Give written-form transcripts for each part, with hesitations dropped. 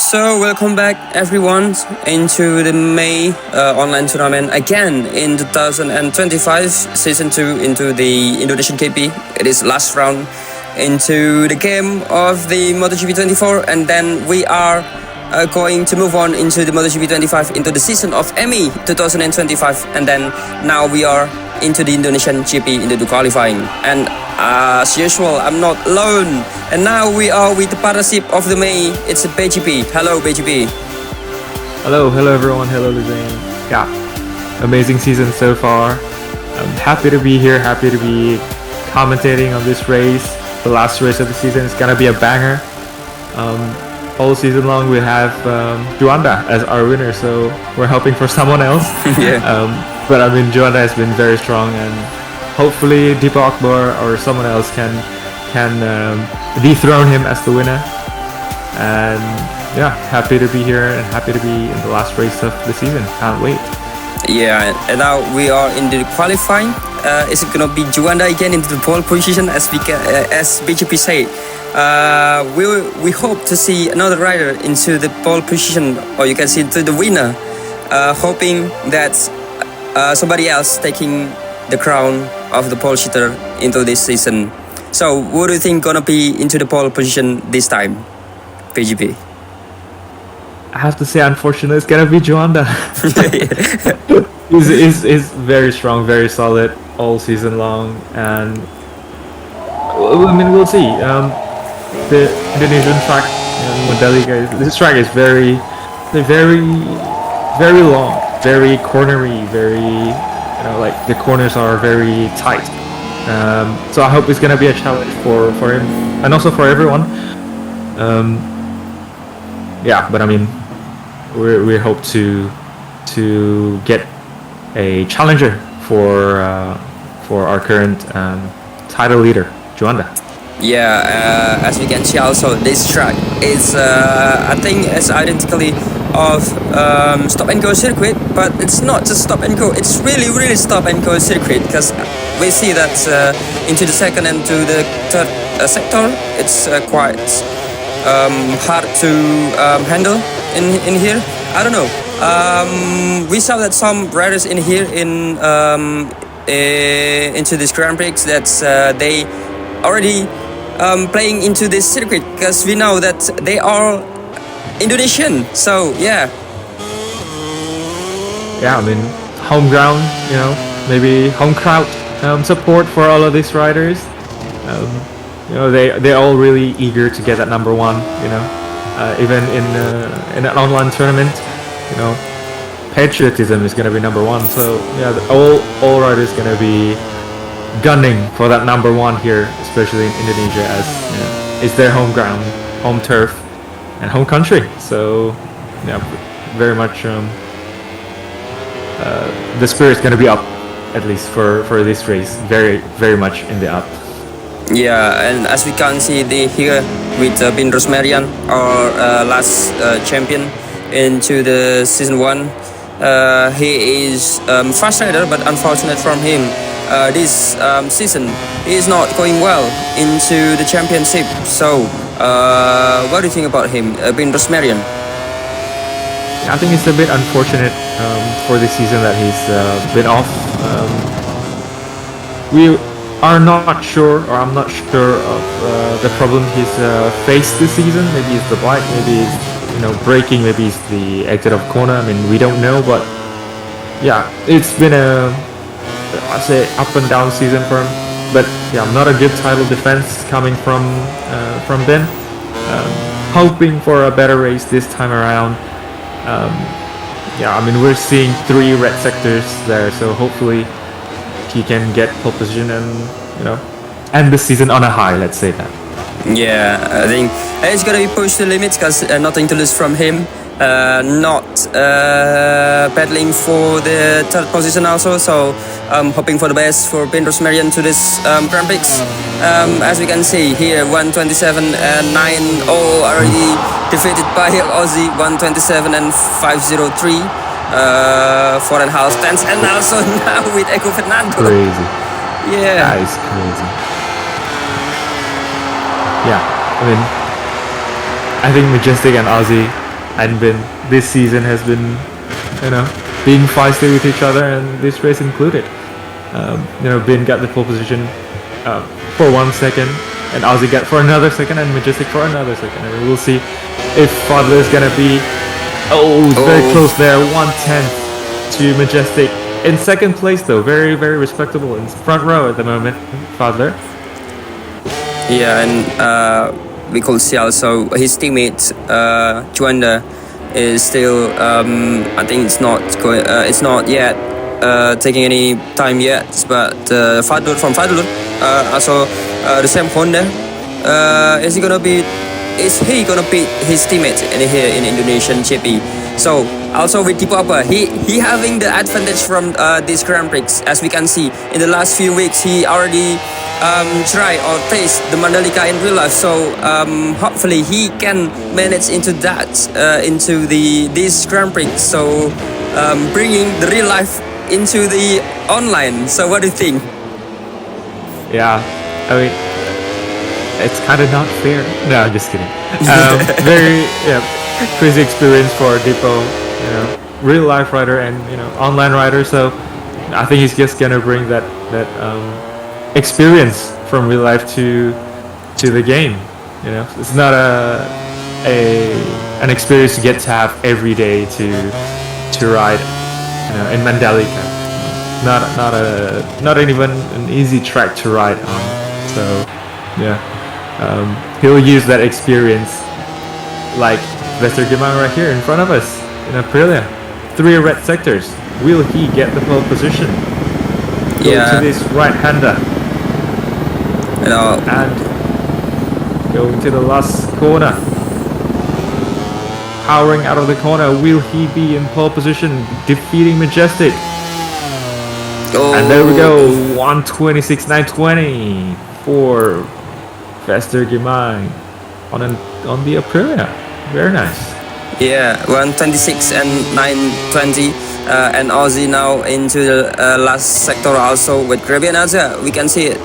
So welcome back everyone into the MEI online tournament again in 2025 season 2 into the Indonesian KP. It is last round into the game of the MotoGP 24, and then we are going to move on into the MotoGP 25 into the season of MEI 2025, and then now we are into the Indonesian GP into the qualifying. And as usual, I'm not alone. And now we are with the partnership of the MEI. It's BGP. Hello, BGP. Hello everyone. Hello, Lizane. Yeah, amazing season so far. I'm happy to be here. Happy to be commentating on this race. The last race of the season is gonna be a banger. All season long we have Juanda as our winner, so we're hoping for someone else. Yeah. But I mean, Juanda has been very strong, and hopefully Deepa Akbar or someone else can dethrone him as the winner. And yeah, happy to be here and happy to be in the last race of the season. Can't wait. Yeah, and now we are in the qualifying. Is it gonna be Juanda again into the pole position as BGP said? We hope to see another rider into the pole position, or you can see to the winner, hoping that somebody else taking the crown of the pole sitter into this season. So, what do you think gonna be into the pole position this time, PGP? I have to say, unfortunately, it's gonna be Juanda. He's very strong, very solid all season long, and I mean, we'll see. The Indonesian track, Mandalika, this track is very long, very cornery, very, like the corners are very tight. So I hope it's gonna be a challenge for him and also for everyone. Yeah, but I mean, we hope to get a challenger for our current title leader, Juanda. Yeah, as we can see also, this track is I think it's identically of stop and go circuit, but it's not just stop and go, it's really stop and go circuit, because we see that into the second and to the third sector it's quite hard to handle in here. I don't know, we saw that some riders in here into this Grand Prix that they already playing into this circuit, because we know that they are Indonesian. So yeah, I mean, home ground, maybe home crowd support for all of these riders. They're all really eager to get that number one. Even in an online tournament, patriotism is gonna be number one. So yeah, all riders gonna be gunning for that number one here, especially in Indonesia, as it's their home ground, home turf, and home country. So yeah, very much the spirit's gonna be up, at least for this race, very much in the up. Yeah, and as we can see here with Ben Rosmarian, our last champion into the season 1. He is fast rider, but unfortunate from him, this season he is not going well into the championship. So what do you think about him, Ben Rosmarian? I think it's a bit unfortunate for this season that he's been off. are not sure, or I'm not sure of the problem he's faced this season. Maybe it's the bike, maybe it's braking, maybe it's the exit of corner. I mean, we don't know, but yeah, it's been a I say up and down season for him. But yeah, not a good title defense coming from Ben. Hoping for a better race this time around. Yeah, I mean, we're seeing 3 red sectors there, so hopefully he can get pole position and end the season on a high. Let's say that. Yeah, I think it's gonna be pushed to the limits because nothing to lose from him. Not battling for the 3rd position also, so hoping for the best for Ben Rosmarian to this Grand Prix. As we can see here, 127 and 9 all already defeated by Aussie, 127 and 503. 4.5 tenths, and also now with Eco Fernando. Crazy. Yeah. That is crazy. Yeah, I mean, I think Majestic and Aussie and Ben this season has been, being feisty with each other, and this race included. Ben got the pole position for 1 second, and Aussie got for another second, and Majestic for another second. I mean, we'll see if Fadler is gonna be. Very close there. 1/10 to Majestic in 2nd place, though. Very, very respectable in front row at the moment. Fadler. Yeah, and we could see also his teammate Juanda is still. I think it's not going. It's not yet taking any time yet. But Fadler from Fadler, also the same Honda. Is he gonna beat his teammate in here in Indonesian GP? So also with Dipapa, he having the advantage from this Grand Prix. As we can see in the last few weeks, he already try or taste the Mandalika in real life. So hopefully he can manage into that into this Grand Prix. So bringing the real life into the online. So what do you think? Yeah, I mean, it's kind of not fair. No, I'm just kidding. Very crazy experience for Dipo, real life rider and online rider. So I think he's just gonna bring that experience from real life to the game. It's not an experience you get to have every day to ride in Mandalika. Not even an easy track to ride on. So yeah. He'll use that experience like Vester Gimang right here in front of us in Aprilia. 3 red sectors. Will he get the pole position? Go to this right-hander. And going to the last corner. Powering out of the corner. Will he be in pole position? Defeating Majestic. And there we go. 126.920 for Vester Gimang on the Aprilia. Very nice. Yeah, 126 and 920. And Aussie now into the last sector also with Grebianaza. We can see it.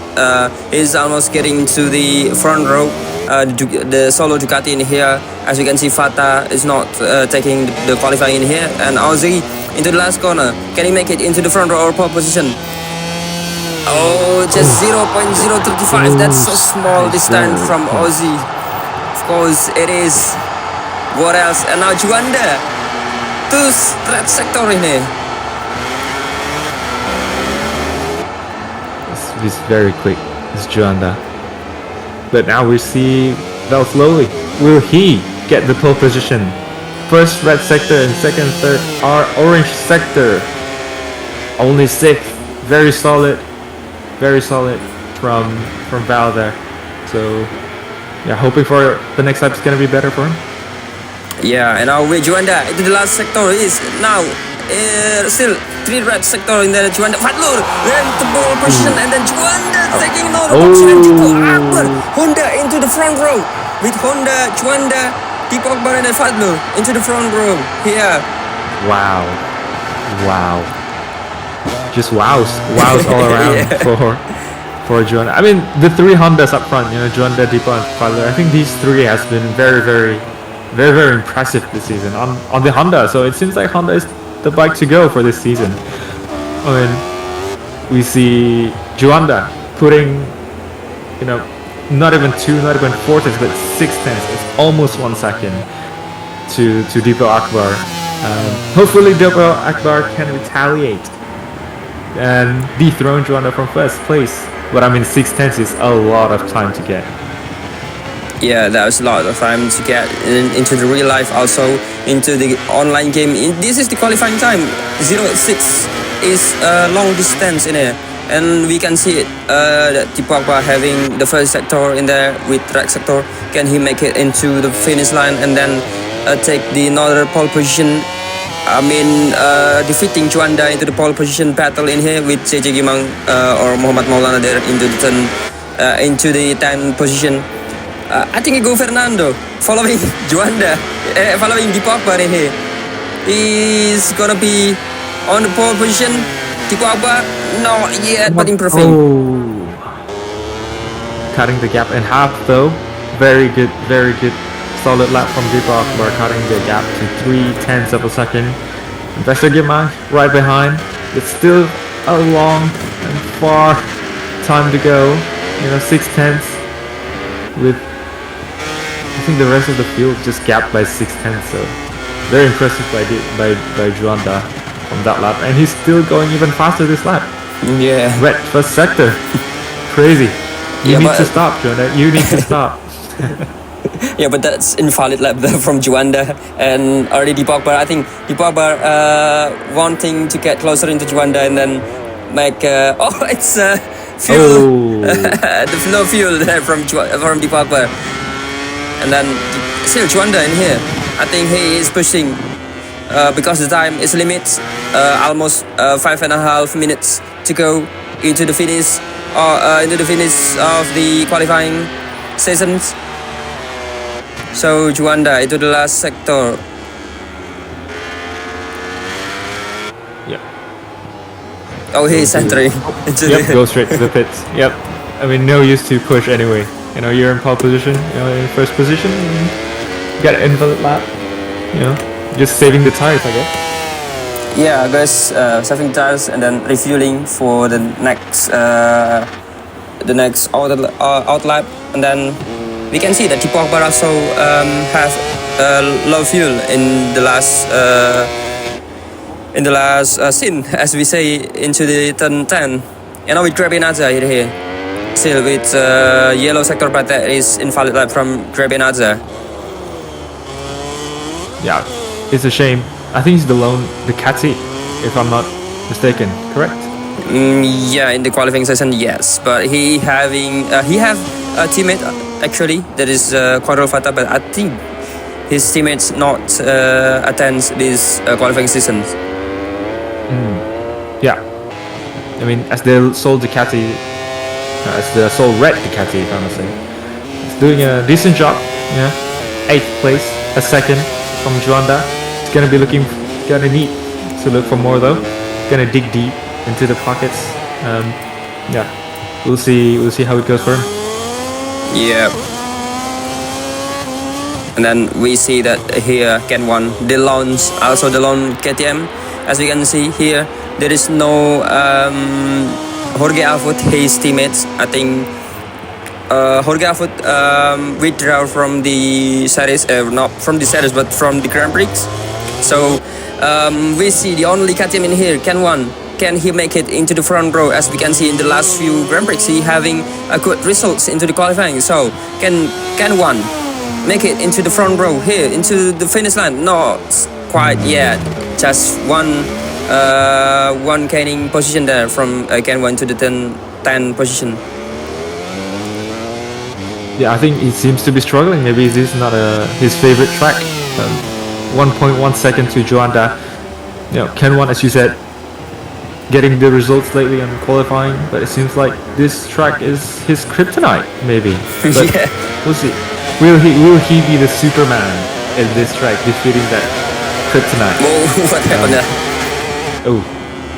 He's almost getting to the front row. The solo Ducati in here. As we can see, Fata is not taking the qualifying in here. And Aussie into the last corner. Can he make it into the front row or pole position? Just 0.035. That's so small this time from Aussie. Of course, it is. What else? And now Juanda. 2 red sector ini. It's very quick. It's Juanda. But now we see Valslowly. Will he get the pole position? First red sector and second, third are orange sector. Only 6th. Very solid. Very solid from Val there. So yeah, hoping for the next lap is gonna be better for him. Yeah, and now with Juanda into the last sector is now still 3 red sector in there. Juanda Fadlur then the pole position, and then Juanda taking another option, and Tipo Akbar Honda into the front row with Honda, Juanda, Tipo Akbar and then Fadlur into the front row here. Wow. Just wows all around for Juanda. I mean, the 3 Hondas up front, Juanda, Dipo, and Fadler. I think these 3 has been very, very, very, very impressive this season on the Honda. So it seems like Honda is the bike to go for this season. I mean, we see Juanda putting, you know, not even 2, not even 4 tenths, but 6 tenths. It's almost 1 second to Deepo Akbar. Hopefully Deepo Akbar can retaliate and dethrone Juanda from first place. But I mean, 6 tenths is a lot of time to get. Yeah, that was a lot of time to get into the real life, also into the online game. This is the qualifying time. 0.6 is a long distance in here, and we can see it. That Deepo Akbar having the first sector in there with track sector. Can he make it into the finish line and then take the another pole position? I mean, defeating Juanda into the pole position battle in here with JJ Gimang or Muhammad Maulana there into the turn, into the 10 position. I think go Fernando following Juanda, following Deepo Akbar in here. He's gonna be on the pole position. Deepo Akbar, not yet, but improving. Oh, cutting the gap in half though. Very good, solid lap from Deepo Akbar, cutting the gap to 0.3 of a second. Investor Gimang right behind. It's still a long and far time to go. 6 tenths with, I think the rest of the field just gapped by 6 tenths, so very impressive by Juanda from that lap, and he's still going even faster this lap. Yeah. Wet first sector. Crazy. You need to stop, Juanda. You need to stop. Yeah, but that's invalid lap there from Juanda and already Deepo Akbar. I think Deepo Akbar wanting to get closer into Juanda and then make it's fuel. The flow fuel there from Deepo Akbar. And then still Juanda in here. I think he is pushing because the time is limit. Almost 5.5 minutes to go into the finish of the qualifying sessions. So Juanda into the last sector. Yep. Oh, he's entering. Yep, go straight to the pits. Yep. I mean, no use to push anyway. You're in pole position, in first position, you got an invalid lap. Just saving the tires, I guess. Yeah, I guess saving tires and then refueling for the next out lap, and then we can see that Deepo Akbar also have low fuel in the last scene, as we say, into the turn 10. And now with Grebenaza here. Still with yellow sector, but that is invalid lap from Grebenaza. Yeah, it's a shame. I think he's the Catty, if I'm not mistaken. Correct? Yeah, in the qualifying session, yes. But he have a teammate actually that is Quadro Fata, but I think his teammates not attend this qualifying season. Yeah, I mean, as the sole Ducati, as the sole red Ducati, if I must say, it's doing a decent job. 8th place, a second from Juanda. It's gonna need to look for more though. Gonna dig deep into the pockets. We'll see how it goes for him. Yeah. And then we see that here Ken 1, DeLon KTM. As we can see here, there is no Jorge Afut, his teammates. I think Jorge Afut withdraw from the series, not from the series, but from the Grand Prix. So we see the only KTM in here, Ken 1. Can he make it into the front row? As we can see in the last few Grand Prix, he having a good results into the qualifying. So can 1 make it into the front row here, into the finish line? Not quite yet. Just one gaining position there from Ken 1 to the 10 position. Yeah, I think he seems to be struggling. Maybe this is not his favorite track. 1.1 second to Juanda. Ken 1, as you said, getting the results lately on qualifying, but it seems like this track is his kryptonite, maybe. But yeah. We'll see. Will he be the Superman in this track, defeating that kryptonite? Oh, what happened there?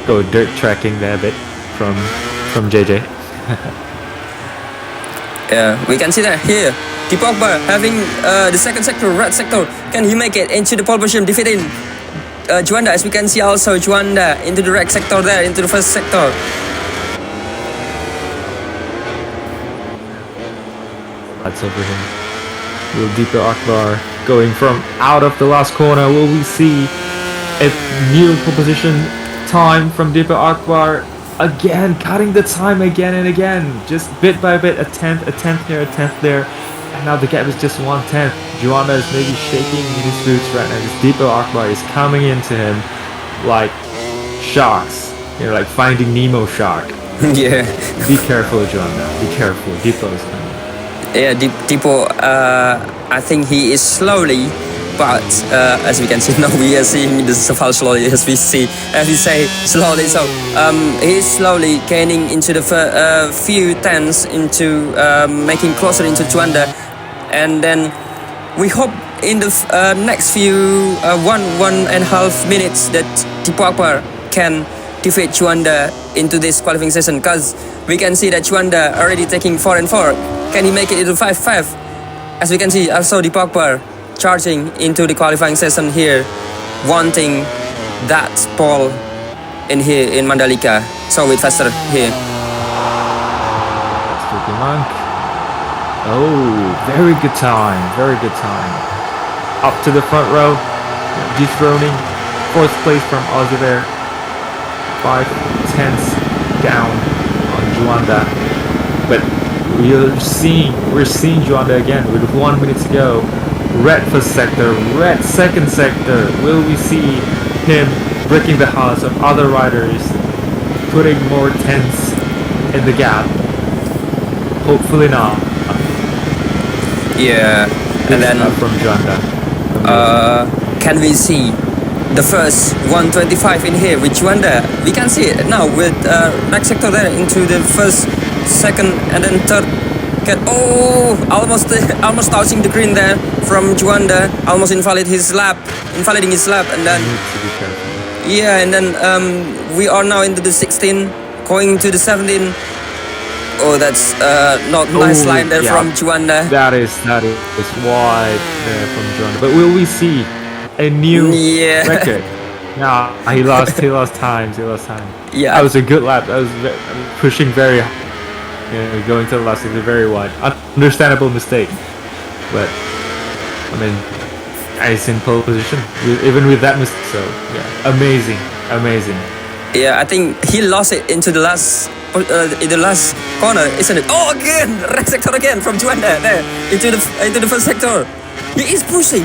Go dirt tracking there a bit from JJ. Yeah, we can see that here. Deepo Akbar having the second sector, red sector. Can he make it into the pole position, defeating Juanda? As we can see also Juanda into the red sector there, into the first sector. That's over him. Will Deepa Akbar going from out of the last corner? Will we see a new position time from Deepa Akbar? Again, cutting the time again and again. Just bit by bit, a tenth here, a tenth there. And now the gap is just 1/10. Juanda is maybe shaking in his boots right now. This Deepa Akbar is coming into him like sharks. Like Finding Nemo shark. Yeah. Be careful, Juanda. Be careful. Deepa is coming. Yeah, Deepo, I think he is slowly, but as we can see now, we are seeing the Safal slowly, as we say slowly. So he is slowly gaining into the few tenths into making closer into Juanda, and then we hope in the next few 1.5 minutes that Deepo Akbar can defeat Juanda into this qualifying session, because we can see that Juanda already taking 4-4. Can he make it into 5-5? As we can see, also Deepa Akbar charging into the qualifying session here, wanting that pole in here in Mandalika. So it's faster here. Monk. Oh, very good time. Very good time. Up to the front row. Dethroning. 4th place from Aussie there. 5/10 down on Juanda. But we're seeing Juanda again with 1 minute to go. Red first sector, red second sector. Will we see him breaking the hearts of other riders, putting more tenths in the gap? Hopefully not. Yeah, and then from Juanda. can we see the first 125 in here with Juanda? We can see it now with next sector there into the first, second, and then third. Almost touching the green there from Juanda, almost invalidating his lap, and then yeah, and then we are now into the 16, going to the 17. Oh, that's not nice line there from Juanda. That is wide there from Juanda. But will we see a new record? No, he lost time. Yeah, that was a good lap. That was pushing very hard. Going to the last sector very wide. Understandable mistake, but I mean, he's in pole position even with that mistake. So yeah, amazing. Yeah, I think he lost it into the last in the last corner, isn't it? Oh, again, red sector again from Juanda there into the first sector. He is pushing.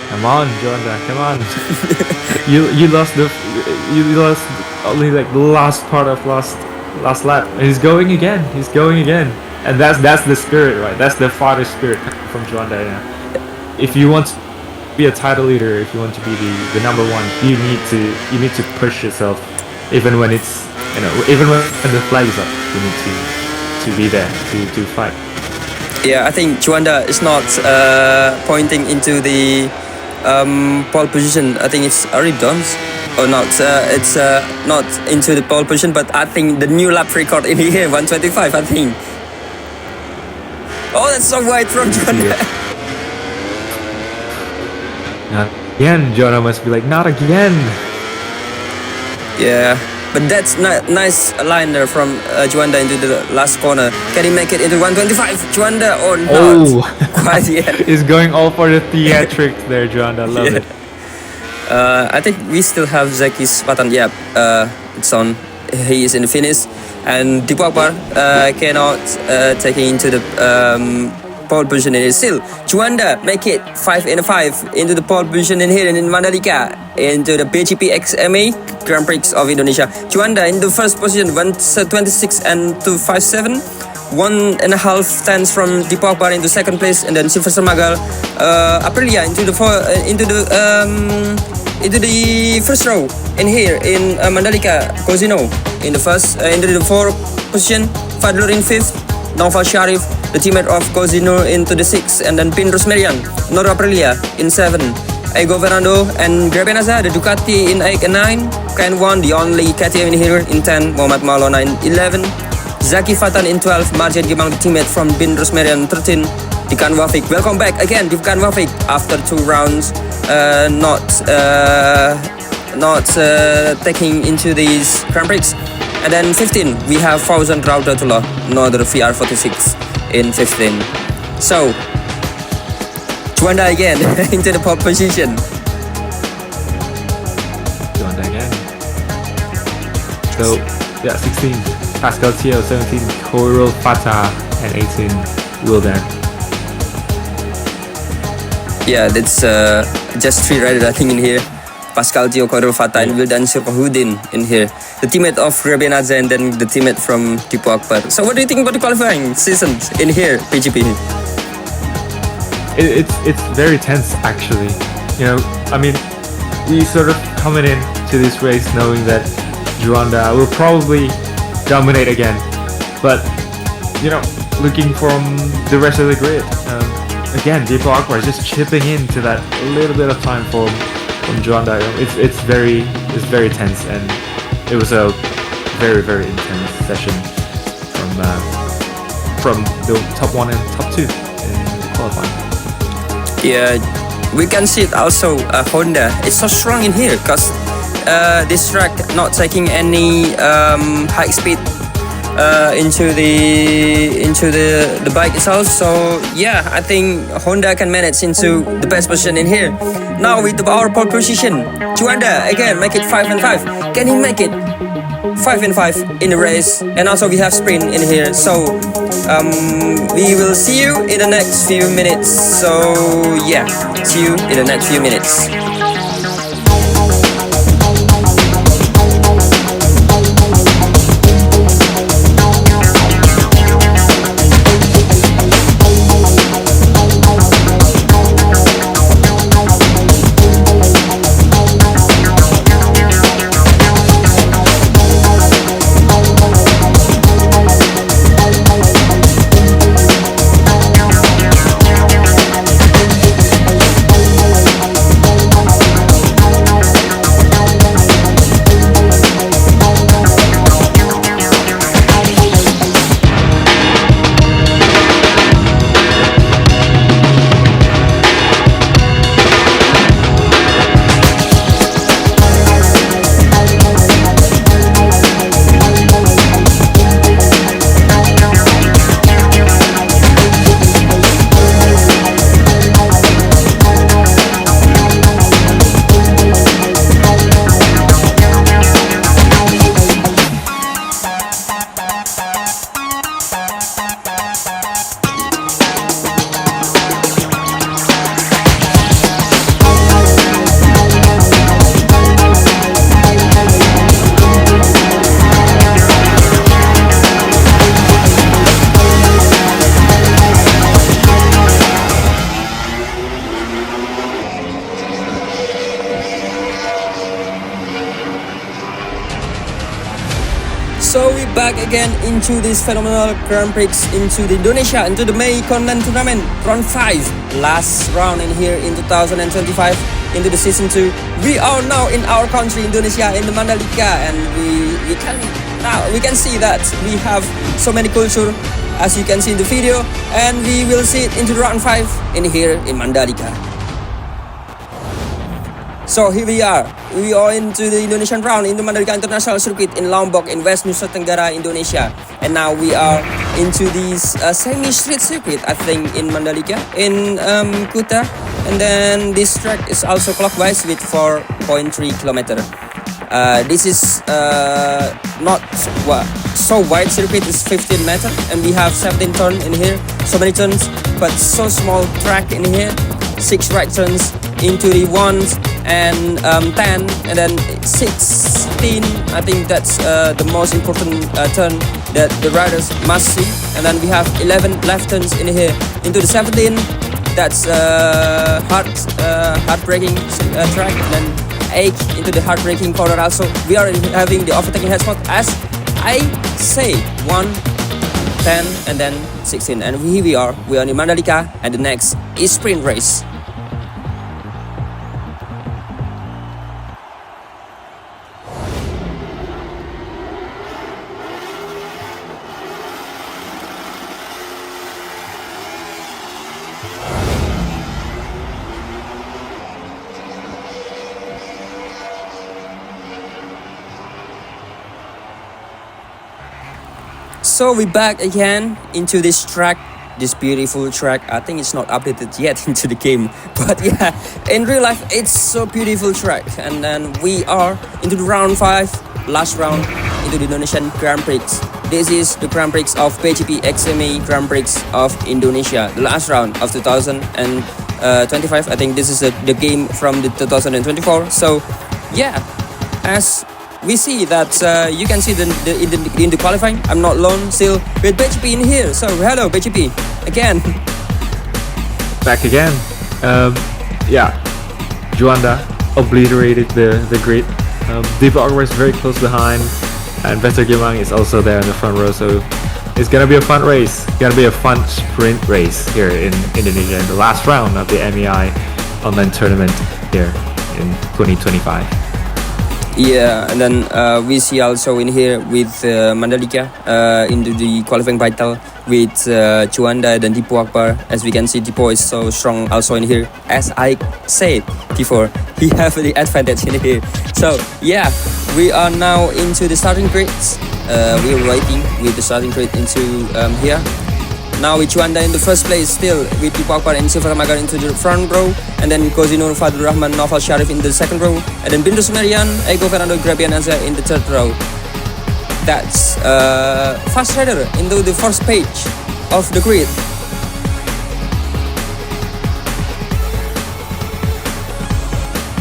Come on, Juanda, come on. you lost only like the last part of last lap. He's going again, and that's the spirit, right? That's the father spirit from Juanda. Yeah. If you want to be a title leader, if you want to be the number one, you need to push yourself, even when it's even when the flag is up. You need to be there to fight. Yeah, I think Juanda is not pointing into the pole position. I think it's already done. Or not, it's not into the pole position, but I think the new lap record in here, 125, I think. Oh, that's so wide from Juanda. Not again, Juanda must be like, not again. Yeah, but that's nice line there from Juanda into the last corner. Can he make it into 125, Juanda, or not? Oh, quite yet. He's going all for the theatrics there, Juanda. Love it. I think we still have Zaki Spatan. Yeah, it's on. He is in the finish, and Deepa Akbar cannot take it into the pole position. It is still Juanda make it 5-5 into the pole position in here in Mandalika into the BGP XMA Grand Prix of Indonesia. Juanda in the first position, 126 and 257. 1.5 tenths from Deepa Akbar into second place, and then Silver Samagal, Aprilia into the first row in here in Mandalika. Cosino in the first into the fourth position. Fadlur in fifth. Naufal Sharif, the teammate of Cosino, into the sixth, and then Pin Rosmerian, Noro Aprilia in 7. Ego Fernando and Grebenaza, the Ducati in 8 and 9. KN1, the only KTM in here in 10. Muhammad Malona in 11. Zaki Fatan in 12, Marjan Gimal, the teammate from Bin Rosmerian, 13. Dikan Wafik, welcome back again, Dikan Wafik, after 2 rounds, not taking into these Grand Prix. And then 15, we have Fauzan Raudatullah, another VR46 in 15. So, Juanda again into the pole position. Juanda again. So, yeah, 16, Pascal Tio, 17, Koirul Fatah, and 18, Wildan. Yeah, that's just 3 riders I think in here. Pascal Tio, Koirul Fatah, and Wildan Sirkohudin in here. The teammate of Rabi Naza and then the teammate from Tipu Akbar. So what do you think about the qualifying seasons in here, PGP? It's very tense actually. You know, I mean, we sort of coming in to this race knowing that Juanda will probably dominate again, but you know, looking from the rest of the grid, again, Tipu Akbar is just chipping into that little bit of time from Juanda. It's very tense, and it was a very intense session from the top 1 and top 2 in the qualifying. Yeah, we can see it also. Honda is so strong in here because this track not taking any high speed into the bike itself. So yeah, I think Honda can manage into the best position in here. Now with our pole position, Juanda again make it 5 and 5. Can he make it 5 and 5 in the race? And also we have sprint in here. So we will see you in the next few minutes. So yeah, see you in the next few minutes. So we're back again into this phenomenal Grand Prix, into the Indonesia, into the MEI Continent Tournament, round 5, last round in here in 2025, into the season 2. We are now in our country, Indonesia, in the Mandalika, and we can see that we have so many culture, as you can see in the video, and we will see it into the round 5 in here in Mandalika. So here we are into the Indonesian round in the Mandalika International Circuit in Lombok in West Nusa Tenggara, Indonesia. And now we are into this semi-street circuit, I think, in Mandalika, in Kuta. And then this track is also clockwise with 4.3 km. This is not so wide circuit, it's 15 meters, and we have 17 turns in here, so many turns, but so small track in here, 6 right turns into the 1s and 10, and then 16. I think that's the most important turn that the riders must see. And then we have 11 left turns in here into the 17. That's heartbreaking track. And then 8 into the heartbreaking corner. Also, we are having the overtaking head spot as I say 1, 10, and then 16. And here we are in Mandalika, and the next is sprint race. So we're back again into this track, this beautiful track. I think it's not updated yet into the game, but yeah, in real life it's so beautiful track. And then we are into the round 5, last round into the Indonesian Grand Prix. This is the Grand Prix of PGP XME Grand Prix of Indonesia, the last round of 2025. I think this is the game from the 2024. So yeah, as we see that you can see in the qualifying, I'm not alone still with BGP in here. So hello BGP again. Back again. Yeah, Juanda obliterated the grid. Deepa Akbar is very close behind, and Better Gimang is also there in the front row. So it's gonna be a fun race. It's gonna be a fun sprint race here in Indonesia in the last round of the MEI online tournament here in 2025. Yeah, and then we see also in here with Mandalika into the qualifying battle with Juanda and Dipo Akbar. As we can see, Dipo is so strong also in here. As I said before, he have the advantage in here. So yeah, we are now into the starting grids. We are waiting with the starting grid into here. Now with Juanda in the first place still, with Dipo Akbar and Silva Magar into the front row, and then Kozinur, Fadul Rahman, Noval Sharif in the second row, and then Bindu Sumerian, Ego Fernando Grabianaza in the third row. That's Fast Rider into the first page of the grid.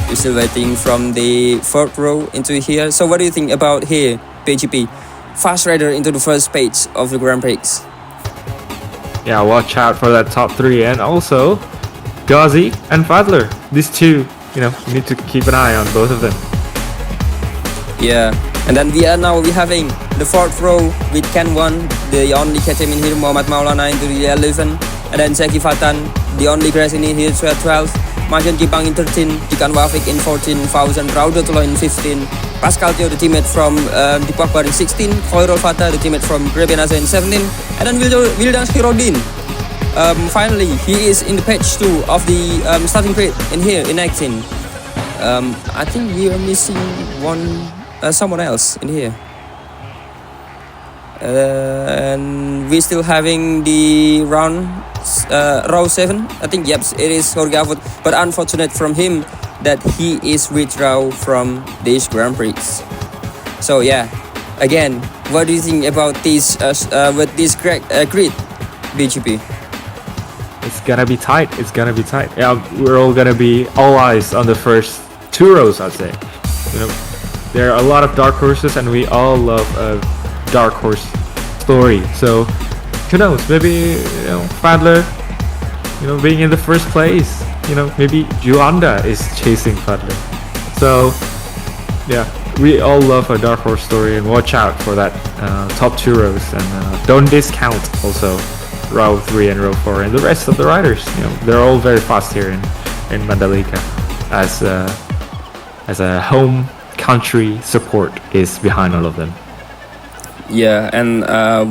We're still waiting from the fourth row into here. So what do you think about here, PGP? Fast Rider into the first page of the Grand Prix. Yeah, watch out for that top 3, and also Ghazi and Fadler. These two, you need to keep an eye on both of them. Yeah, and then we are having the fourth row with Ken 1, the only KTM in here, Muhammad Maulana into the 11, and then Zeki Fatan, the only grass in here, 12, Majan Kipang in 13, Dikan Wafik in 14, Fauzan Raudotullah in 15, Pascal Teo, the teammate from Dipo Akbar in 16, Khoirul Fatah, the teammate from Grebenaza in 17, and then Wildan Hirodin. Finally, he is in the page 2 of the starting grid in here in 18. I think we are missing someone else in here. And we're still having the row 7. I think, yep, it is Jorge Avut, but unfortunate from him that he is withdrawn from this Grand Prix. So yeah, again, what do you think about this with this grid, BGP? It's gonna be tight. It's gonna be tight. Yeah, we're all gonna be all eyes on the first 2 rows, I'd say. There are a lot of dark horses, and we all love a dark horse story. So who knows? Maybe Fadler, being in the first place. Maybe Juanda is chasing Fadler. So yeah, we all love a dark horse story, and watch out for that top 2 rows, and don't discount also row 3 and row 4 and the rest of the riders. They're all very fast here in Mandalika, as a home country support is behind all of them. Yeah, and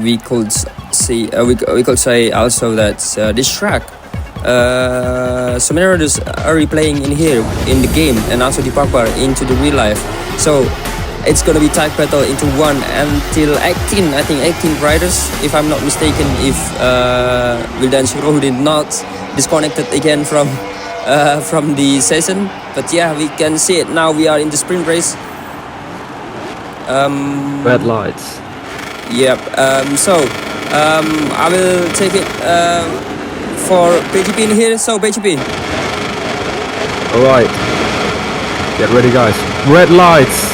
we could see we could say also that this track, so many riders are replaying in here in the game, and also Dipo Akbar into the real life. So it's gonna be tight battle into 1 until 18. I think 18 riders, if I'm not mistaken. If Wildan Shiro did not disconnected again from the session. But yeah, we can see it now. We are in the sprint race. Red lights. Yep. I will take it for BGP in here. So BGP. Alright. Get ready, guys. Red lights.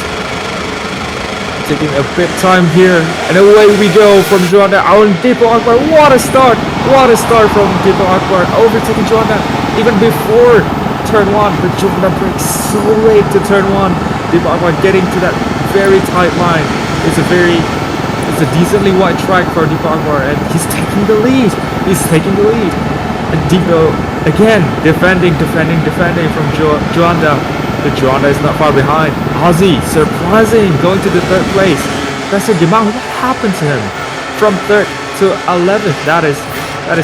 Taking a bit time here, and away we go from Juanda on Dipo Akbar. What a start! What a start from Dipo Akbar, overtaking Juanda even before turn 1. But Juanda breaks so late to turn 1. Dipo Akbar getting to that very tight line. It's a decently wide track for Dipo Akbar, and he's taking the lead. And Dipo again defending from Juanda. But Juanda is not far behind. Ozzy, surprising, going to the 3rd place. Professor Gimang, what happened to him? From 3rd to 11th, that is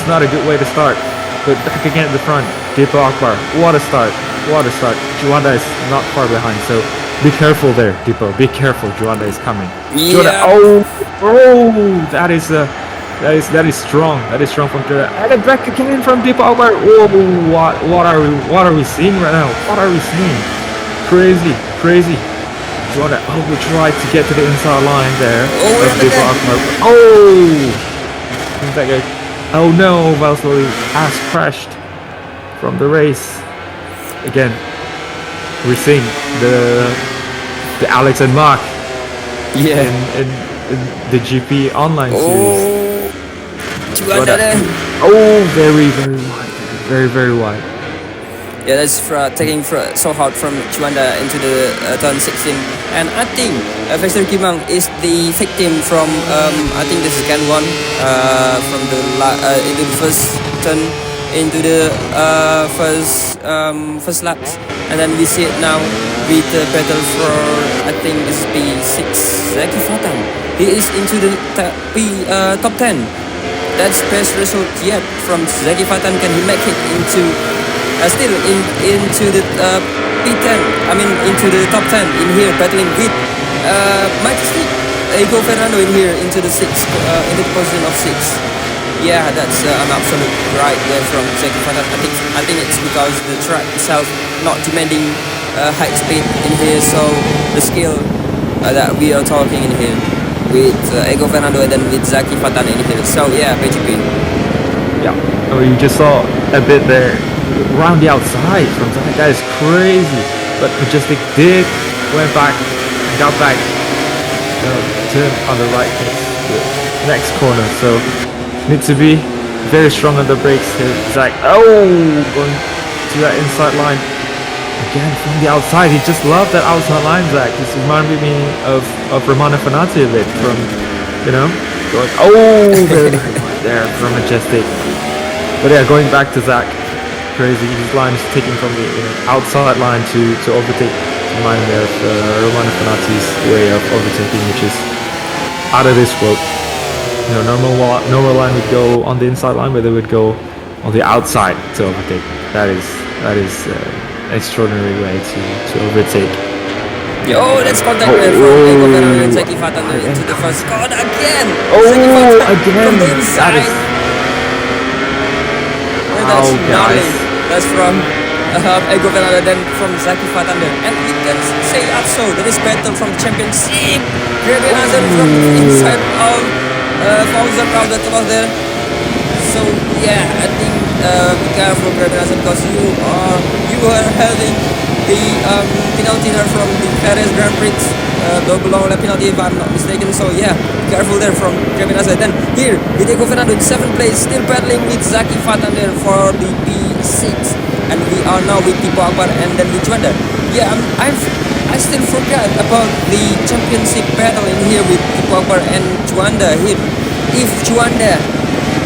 not a good way to start. But back again at the front, Dipo Akbar, what a start. Juanda is not far behind, so Be careful there, Depot. Be careful. Juanda is coming. Juanda. Yeah. Oh, that is strong. That is strong from Juanda. And then back again from Depot. Oh, what are we seeing right now? What are we seeing? Crazy. Juanda. Oh, we tried to get to the inside line there. Oh, Of Depot Akbar. Oh, that guy. Oh no, Valsoli has crashed from the race again. We're seeing the Alex and Mark Yeah. in the GP online series. Oh, Juanda there. Oh, very wide, very wide. Yeah, that's taking so hard from Juanda into the turn 16, and I think Vester Kimang is the victim from I think the second one from the into the first turn into the first laps, and then we see it now with the battle for I think this is P6 Zaki Fatan. He is into the top 10. That's best result yet from Zaki Fatan. Can he make it into still into the P10? I mean into the top 10 in here, battling with Majestic Ego Fernando in here into the into the position of 6. Yeah, that's an absolute right there from Zaki Fatan. I think it's because the track itself not demanding high speed in here, so the skill that we are talking in here with Ego Fernando and then with Zaki Fatan in here. So yeah, BGP. Yeah. Oh, you just saw a bit there around the outside from Zaki. That is crazy. But Majestic went back, got back, turn on the right the next corner. So needs to be very strong on the brakes here. Zach, going to that inside line again from the outside. He just loved that outside line, Zach. This reminded me of Romano Fenati a bit from, going very there from Majestic. But yeah, going back to Zach, crazy. His line is taking from the outside line to overtake. Remind me of Romano Fenati's way of overtaking, which is out of this world. Normal line would go on the inside line, but they would go on the outside to overtake. That is extraordinary way to overtake. Oh, that's contact there from Ego Fernando and Zaki Fatan into the first corner again. Zaki Fatan again. from the inside. That's gnarly. That's from Ego Fernando, then from Zaki Fatan there. And we can say also there is battle from championship. Gregory Hazard from the inside of Fauzan Raudatullah there. So yeah, I think be careful, Gregory Hazard, because you are having the penalty there from the Perez Grand Prix, double long lap penalty if I'm not mistaken. So yeah, be careful there from Gregory Hazard. Then here with Ego Fernando in 7th place, still battling with Zaki Fatan there for the P6, and we are now with Tipo Akbar and then with Juanda. Yeah, I still forgot about the championship battle in here with Tipo Akbar and Juanda here. If Juanda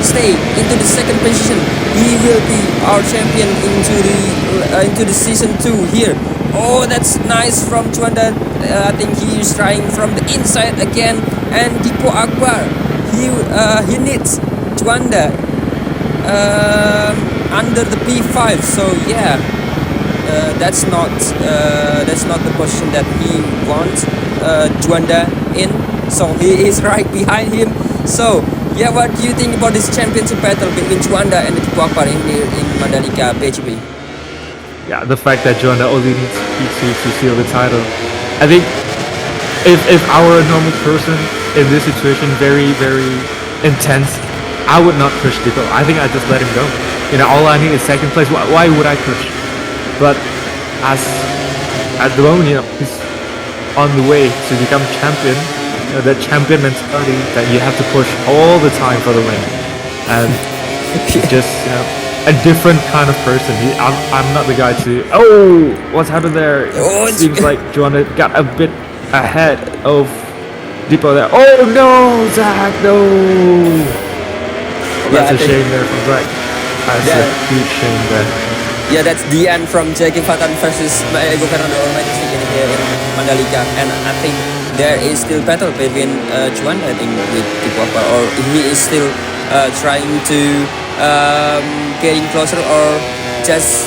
stay into the 2nd position, he will be our champion into the season 2 here. Oh, that's nice from Juanda. I think he is trying from the inside again, and Tipo Akbar he needs Juanda under the P5. So yeah, that's not the position that he wants Juanda in. So he is right behind him. So yeah, what do you think about this championship battle between Juanda and Tipo Akbar in Mandalika, PHP? Yeah, the fact that Juanda only needs P2 to seal the title. I think if I were a normal person in this situation, very intense, I would not push Tipo. I think I'd just let him go. All I need is 2nd place. Why would I push? But at the moment, he's on the way to become champion. That champion mentality that you have to push all the time for the win, and he's just a different kind of person. I'm not the guy to what's happened there. It seems like Juanda got a bit ahead of Depot there. Oh no, Zach, no. That's a shame there from Zach. That's a huge shame there. Yeah, that's the end from Zaki Fatan versus Ego Fernando or Majestic in here in Mandalika, and I think there is still battle between Juanda, I think, with Tipo Akbar, or he is still trying to getting closer, or just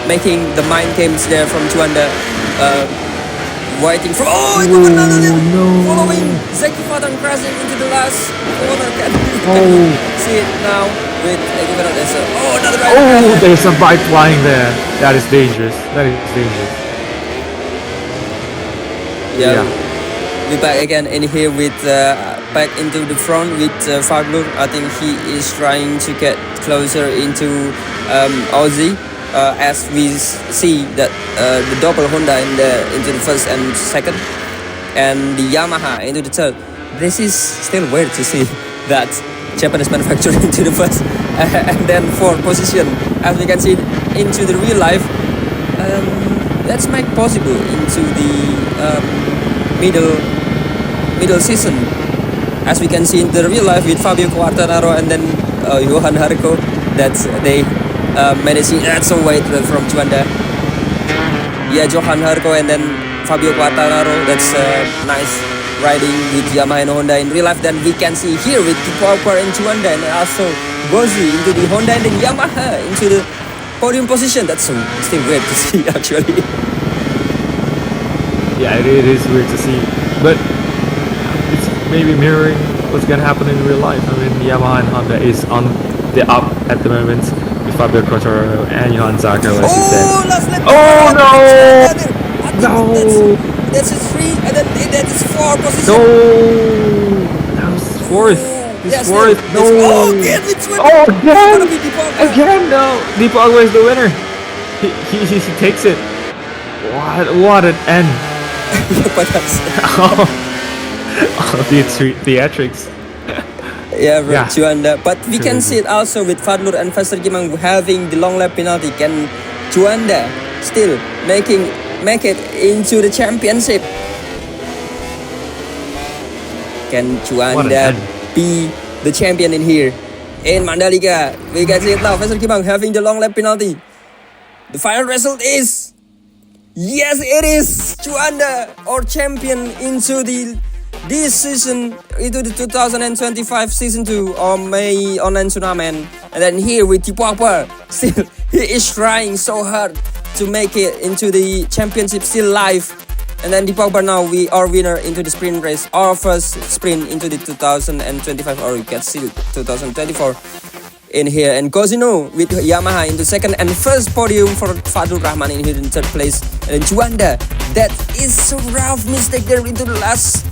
making the mind games there from Juanda waiting for. Oh, following Zeki Fatan crashing into the last corner. Can you see it now with Zeki Fatan? Another right. Oh, there's a bike flying there. That is dangerous. That is dangerous. Yeah. We're back again in here with back into the front with Fadlur. I think he is trying to get closer into Aussie. As we see that the double Honda into the first and second, and the Yamaha into the third. This is still weird to see that Japanese manufacturer into the first and then fourth position. As we can see into the real life, that's make possible into the middle season. As we can see in the real life with Fabio Quartararo and then Johan Harko, that they managing some weight from Juanda. Yeah, Johan Harko and then Fabio Quartararo. That's nice riding with Yamaha and Honda in real life. Then we can see here with Power and Juanda and also Bozi into the Honda and then Yamaha into the podium position. That's still weird to see actually. Yeah, it is weird to see, but it's maybe mirroring what's gonna happen in real life. I mean, Yamaha and Honda is on the up at the moment. Fabio Quartararo and Johan Zarco, as you said. Oh no! That's a 3 and then that is 4 position. No! That was 4th. He's 4th. No! Again, it's Again, no! Deepo Agua is the winner. He takes it. What an end. The theatrics. Yeah, Juanda. But we can see it also with Fadlur and Faster Gimang having the long lap penalty. Can Juanda still make it into the championship? Can Juanda be the champion in here? In Mandalika, we can see it now. Faster Gimang having the long lap penalty. The final result is yes, it is Juanda, our champion into this season, into the 2025 season 2 of MEI online tournament. And then here with Tipuapa, still he is trying so hard to make it into the championship, still live. And then Tipuapa now we are winner into the sprint race, our first sprint into the 2025, or you can see 2024 in here. And Cosino with Yamaha in the second and first podium for Fadul Rahman in here in third place. And Juanda, that is so rough mistake there into the last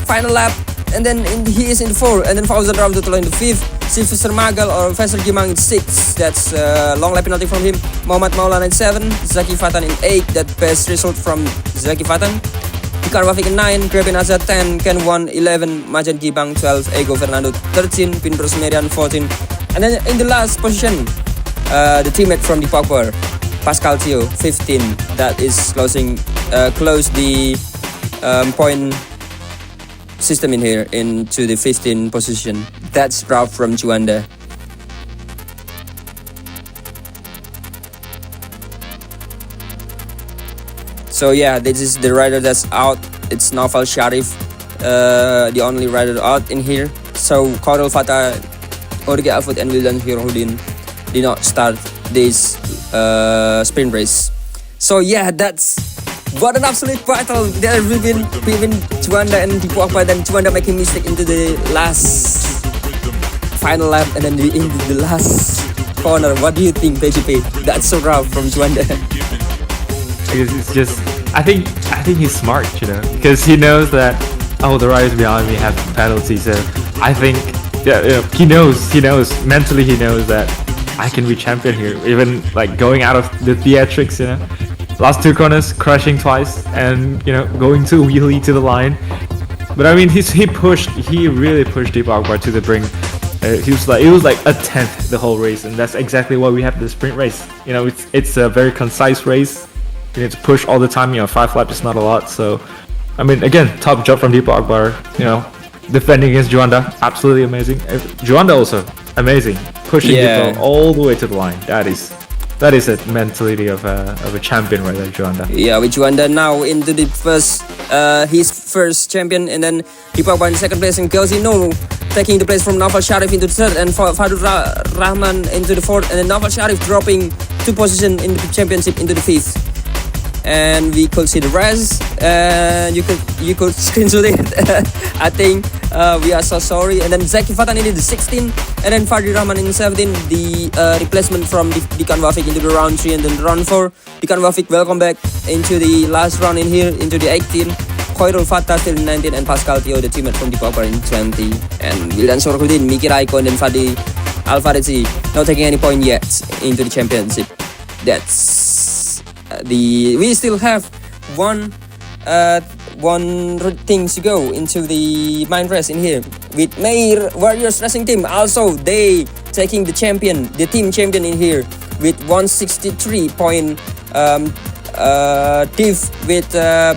final lap, and then he is in the 4th, and then Fauzan Ramdutullah in the 5th, Sylvester Magal or Faisal Gimang in 6th, that's long lap penalty from him, Muhammad Maulana in 7, Zaki Fatan in 8, that best result from Zaki Fatan, Ikar Wafik in 9, Grebin Azad 10, Ken 1, 11, Majan Gibang 12, Ego Fernando 13, Pindros Merian 14, and then in the last position, the teammate from the Power, Pascal Tio 15, that is close the point system in here into the 15th position. That's rough from Juanda. So yeah, this is the rider that's out. It's Naufal Sharif, the only rider out in here. So Khairul Fatah, Jorge Alfred and Wildan Hiroudin did not start this sprint race. So yeah, that's what an absolute battle there between Juanda and Tipuapa. Then Juanda making mistake into the last final lap and then in the last corner. What do you think, PGP? That's so rough from Juanda. It's just, I think he's smart, because he knows that the riders behind me have penalties. So I think he knows mentally. He knows that I can be champion here, even like going out of the theatrics. Last 2 corners, crashing twice, and going too wheelie to the line. But I mean, he really pushed Deep Agbar to the brink. It was like a 10th the whole race, and that's exactly why we have the sprint race. It's a very concise race. You need to push all the time. 5 laps is not a lot. So, I mean, again, top job from Deep Agbar. Defending against Juanda, absolutely amazing. Juanda also amazing, pushing people all the way to the line. That is a mentality of a champion right there, Juanda. Yeah, with Juanda now into the his first champion, and then Dipak in second place, and Cosino taking the place from Naufal Sharif into the third, and Fadul Rahman into the fourth, and then Naufal Sharif dropping 2 positions in the championship into the 5th. and we could see the rest. You could screenshot it. I think we are so sorry. And then Zaki Fatan in the 16, and then Fadli Rahman in 17. The replacement from Dikan Wafik into the round 3 and then round 4. Dikan Wafik, welcome back into the last round in here into the 18. Khairul Fatah still in 19, and Pascal Tio, the teammate from Deep Upper, in 20. And Wildan Sorkudin, Miki Raiko, and then Fadi Alvarezi not taking any point yet into the championship. That's we still have one thing to go into the main race in here with MEI Warriors Racing Team. Also, they taking the team champion in here with 163 point div with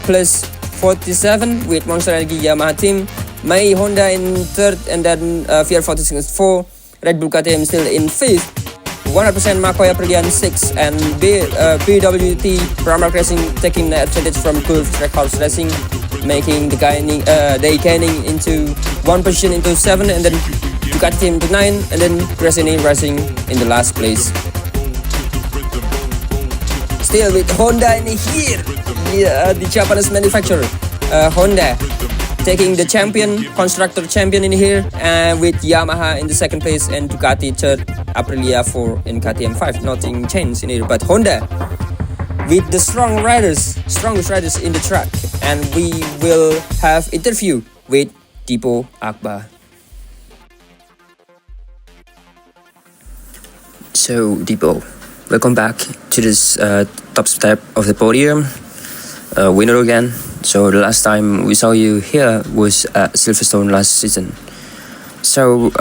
plus 47 with Monster Energy Yamaha team. MEI Honda in third, and then VR46 4. Red Bull KTM still in fifth. 100% Makoya Perlian 6, and BWT Pramac Racing taking the advantage from Curve Track House Racing, making the they gaining into one position into 7, and then Ducati team to 9, and then Gresini Racing in the last place. Still with Honda in here, the Japanese manufacturer, Honda taking the constructor champion in here, with Yamaha in the second place and Ducati third, Aprilia 4 and KTM 5. Nothing changed in here, but Honda with the strongest riders in the track, and we will have interview with Dipo Akbar. So Dipo, welcome back to this top step of the podium, winner again. So the last time we saw you here was at Silverstone last season. So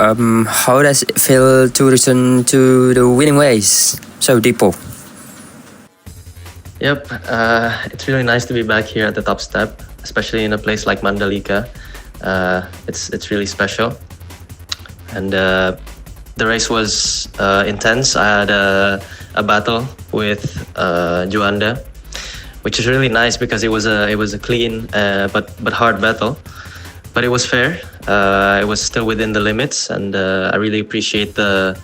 how does it feel to return to the winning ways? So Dipo. Yep, it's really nice to be back here at the top step, especially in a place like Mandalika. It's really special, and the race was intense. I had a battle with Juanda, which is really nice because it was a clean but hard battle, but it was fair. It was still within the limits, and I really appreciate the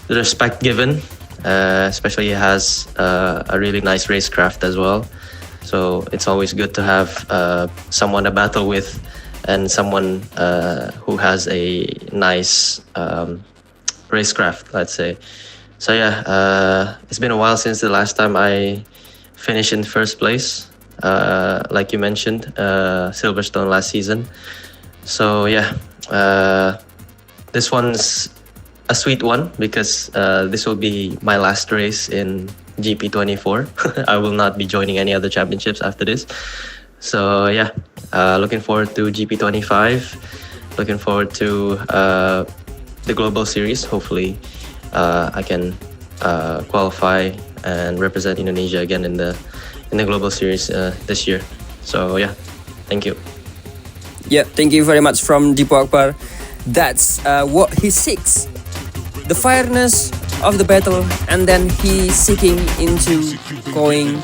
respect given. Especially he has a really nice racecraft as well, so it's always good to have someone to battle with, and someone who has a nice racecraft, let's say. So yeah, it's been a while since the last time I finished in first place, like you mentioned, Silverstone last season. So yeah, this one's a sweet one because this will be my last race in GP24. I will not be joining any other championships after this. So yeah, looking forward to GP25, looking forward to the Global Series. Hopefully I can qualify and represent Indonesia again in the Global Series this year. So yeah, thank you. Yeah, thank you very much from Dipo Akbar. That's what he seeks. The fairness of the battle, and then he's seeking into going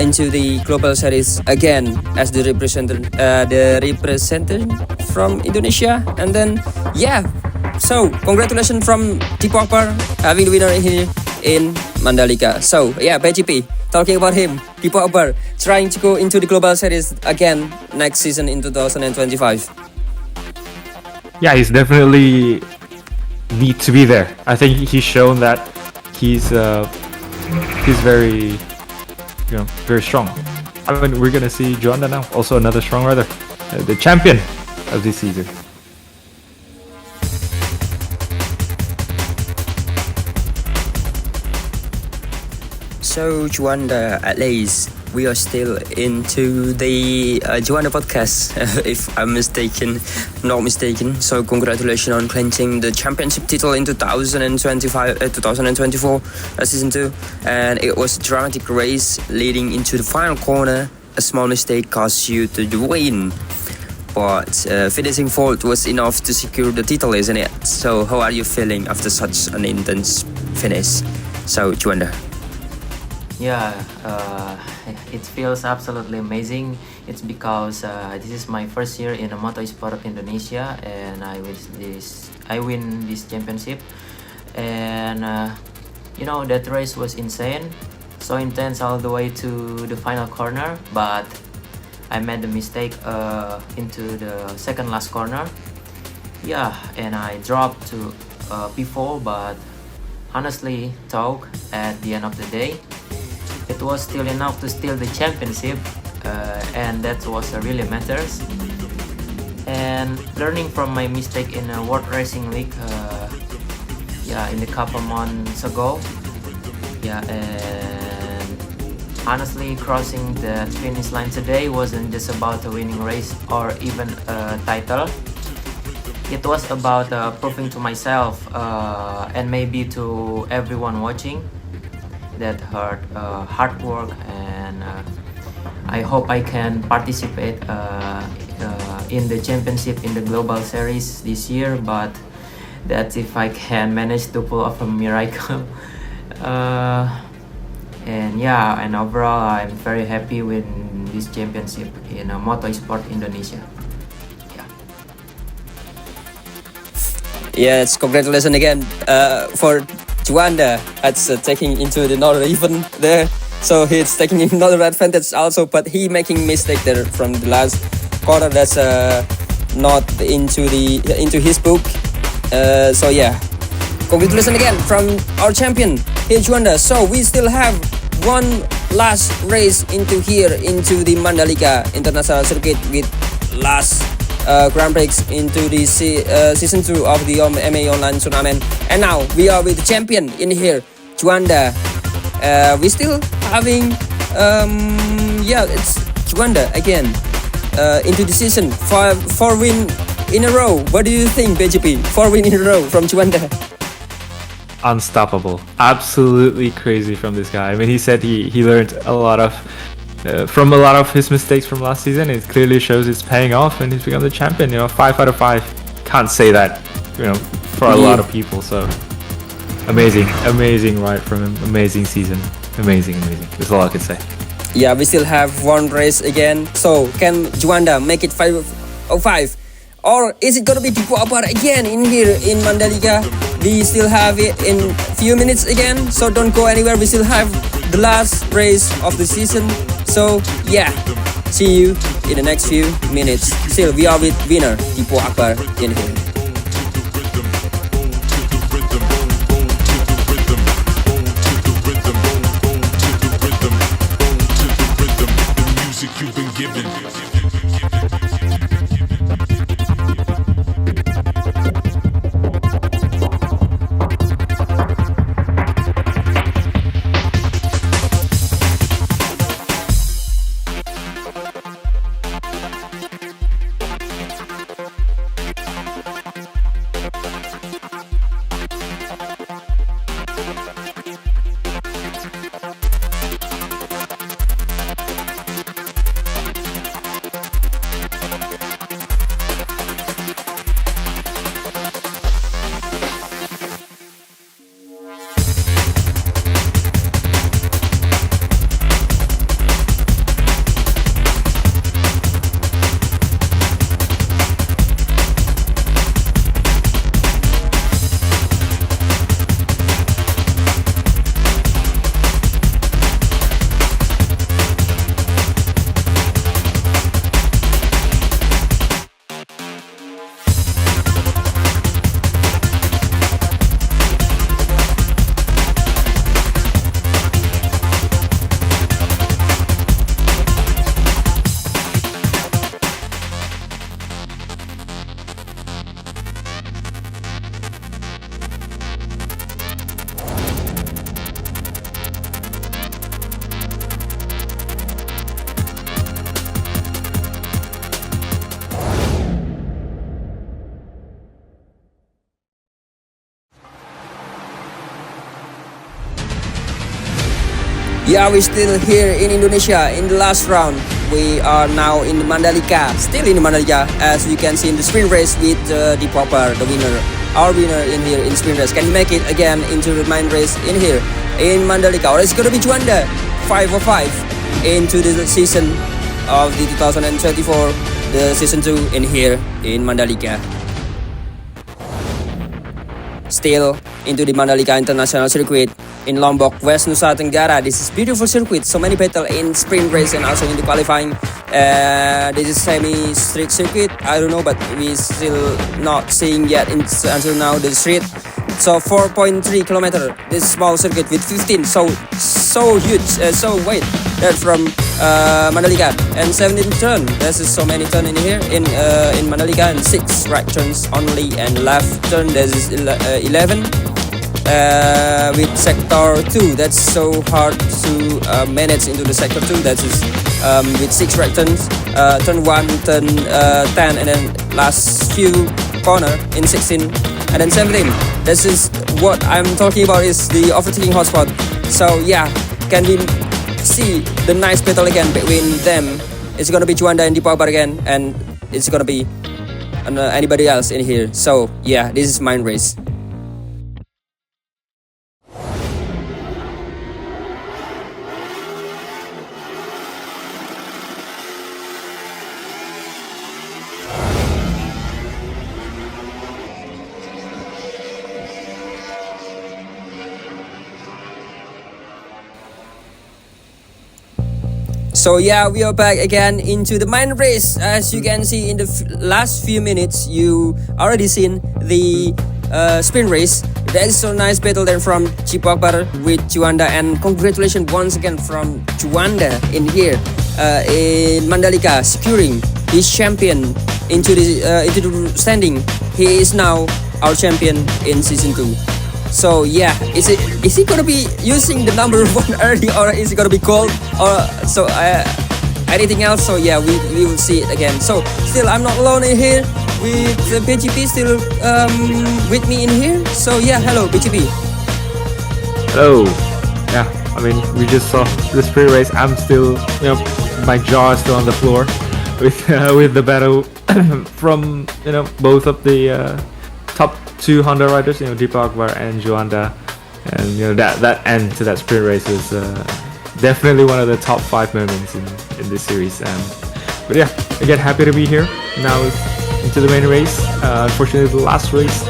into the Global Series again as the representative from Indonesia. And then yeah, so congratulations from Dipo Akbar having the winner here in Mandalika. So yeah, BGP, talking about him, Dipo Akbar trying to go into the Global Series again next season in 2025. Yeah, he's definitely need to be there. I think he's shown that he's very, very strong. I mean, we're gonna see Joanda now, also another strong rider, the champion of this season. So Juanda, at least we are still into the Juanda podcast, if I'm not mistaken. So congratulations on clinching the championship title in 2024 season 2, and it was a dramatic race leading into the final corner. A small mistake cost you the win, but finishing fourth was enough to secure the title, isn't it? So how are you feeling after such an intense finish? So Juanda. Yeah, it feels absolutely amazing. It's because this is my first year in Moto Esport Indonesia, and I win this championship, and that race was insane. so intense all the way to the final corner, but I made the mistake into the second last corner. Yeah, and I dropped to P4, but honestly talk at the end of the day, it was still enough to steal the championship, and that was really matters. And learning from my mistake in a World Racing League, yeah, in a couple months ago. Yeah, and honestly, crossing the finish line today wasn't just about a winning race or even a title. It was about proving to myself and maybe to everyone watching that hard work, and I hope I can participate in the championship in the global series this year, but that's if I can manage to pull off a miracle. And yeah, and overall I'm very happy with this championship in Moto Esport Indonesia. Yes, congratulations again for Juanda. That's taking into the another even there. So he's taking another advantage also, but he making mistake there from the last quarter. That's not into his book. So yeah, congratulations again from our champion here, Juanda. So we still have one last race into the Mandalika International Circuit with last Grand Prix into the season 2 of the MEI online tournament, and now we are with the champion in here, Juanda. We still having it's Juanda again into the season, 4 win in a row. What do you think, BGP? 4 win in a row from Juanda. Unstoppable, absolutely crazy from this guy. I mean, he said he learned a lot of from a lot of his mistakes from last season. It clearly shows it's paying off, and he's become the champion. 5 out of 5. Can't say that, for a lot of people. So amazing ride from him. Amazing season. Amazing. That's all I can say. Yeah, we still have one race again. So can Juanda make it 505? Or is it gonna be Dipo Akbar again in here in Mandalika? We still have it in few minutes again, so don't go anywhere. We still have the last race of the season. So yeah, see you in the next few minutes. Still, we are with winner Dipo Akbar in here. Yeah, we're still here in Indonesia in the last round. We are now in Mandalika, still in Mandalika, as you can see in the sprint race with the proper, the winner, our winner in here in sprint race. Can you make it again into the main race in here in Mandalika? Or it's gonna be Juanda 505 into the season of the 2024, the season 2 in here in Mandalika. Still into the Mandalika International Circuit in Lombok, West Nusa Tenggara. This is beautiful circuit. So many battle in sprint race and also in the qualifying. This is semi-street circuit. I don't know, but we still not seeing yet until now the street. So 4.3 kilometer. This small circuit with 15. So huge. So wide. That's from Mandalika. And 17 turn. There's so many turn in here in Mandalika, and 6 right turns only, and left turn there's 11. With sector 2, that's so hard to manage into the sector 2. That is with 6 right turns, turn 1, turn 10, and then last few corner in 16 and then 17. This is what I'm talking about, is the overtaking hotspot. So yeah, can we see the nice battle again between them? It's gonna be Juanda and Deepak again, and it's gonna be anybody else in here. So yeah, this is mine race. So yeah, we are back again into the main race. As you can see in the last few minutes, you already seen the sprint race. That is so nice battle then from Cipakbar with Juanda, and congratulations once again from Juanda in here in Mandalika, securing his champion into the standing. He is now our champion in season 2. So yeah, is he gonna be using the number 1 early, or is it gonna be gold, or so anything else? So yeah, we will see it again. So still, I'm not alone in here with BGP still with me in here. So yeah, hello BGP. Hello. Yeah, I mean, we just saw the sprint race. I'm still, my jaw is still on the floor with the battle from both of the top 2 Honda riders, Deepak Akbar and Juanda, and that end to that sprint race was definitely one of the top 5 moments in this series. But yeah, again, happy to be here. Now into the main race. Unfortunately, the last race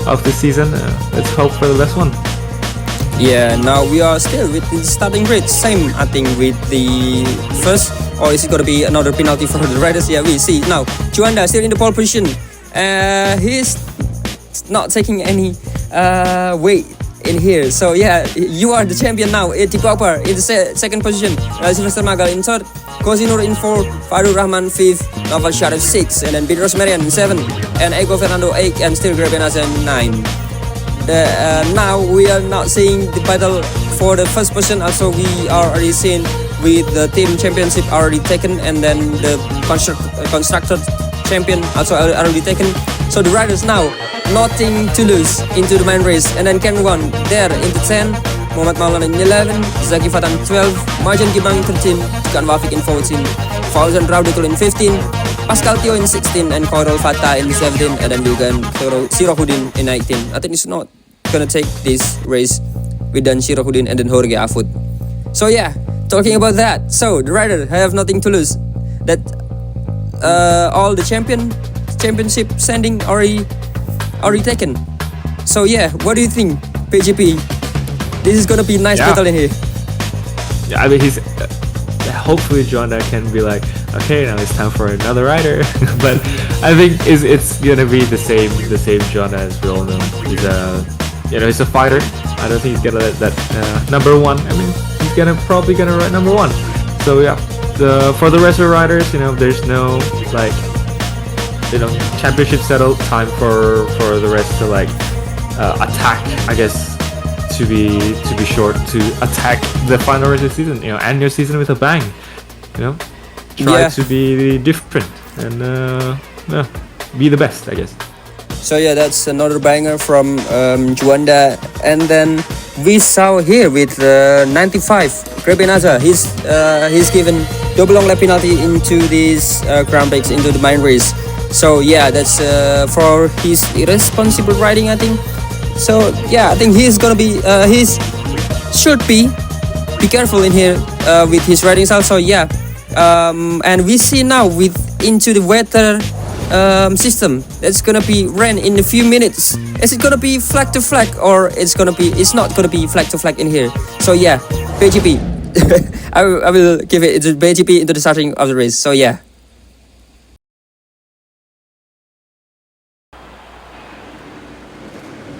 of the season. Let's hope for the best one. Yeah, now we are still with the starting grid. Same, I think, with the first, or is it gonna be another penalty for the riders? Yeah, we see now. Juanda still in the pole position. He's not taking any weight in here. So yeah, you are the champion now. Deepak Akbar in the second position, Sylvester Magal in third, Kozinur in 4th, Farul Rahman 5th, Noval Sharif 6th, and then Bidros Marian in 7th, and Ego Fernando 8th, and still Grebenas in 9th. Now we are not seeing the battle for the first position. Also, we are already seeing with the team championship already taken, and then the constructor champion also already taken. So the riders now nothing to lose into the main race, and then Ken Wan there in the 10, Muhammad Maulana in 11, Zaki Fatan 12, Marjan Gibang in 13, Tukan Wafik in 14, Fauzan Rauditul in 15, Pascal Tio in 16, and Khairul Fatah in 17, and then Dugan Sirohudin in 19. I think it's not gonna take this race with Dan Sirohudin and then Jorge Afut. So yeah, talking about that, so the rider have nothing to lose. That all the championship standing already taken. So yeah, what do you think, PGP? This is gonna be a nice battle in here. Yeah, I mean, he's hopefully Juanda can be like, okay, now it's time for another rider. But I think it's gonna be the same Juanda as we all know. He's he's a fighter. I don't think he's gonna let that number 1. I mean, he's probably gonna ride number 1. So yeah, for the rest of the riders, there's no championship settled time for the rest to attack, I guess, to be short, to attack the final race of the season, end your season with a bang, try to be different and be the best, I guess. So yeah, that's another banger from Juanda. And then we saw here with 95 Grebenaza, he's given double long lap penalty into these ground breaks into the main race. So yeah, that's for his irresponsible riding, I think. So yeah, I think he's gonna be should be careful in here with his riding style. So yeah, and we see now with into the weather system that's gonna be ran in a few minutes. Is it gonna be flag to flag, or it's not gonna be flag to flag in here? So yeah, BGP. I will give it to BGP into the starting of the race. So yeah.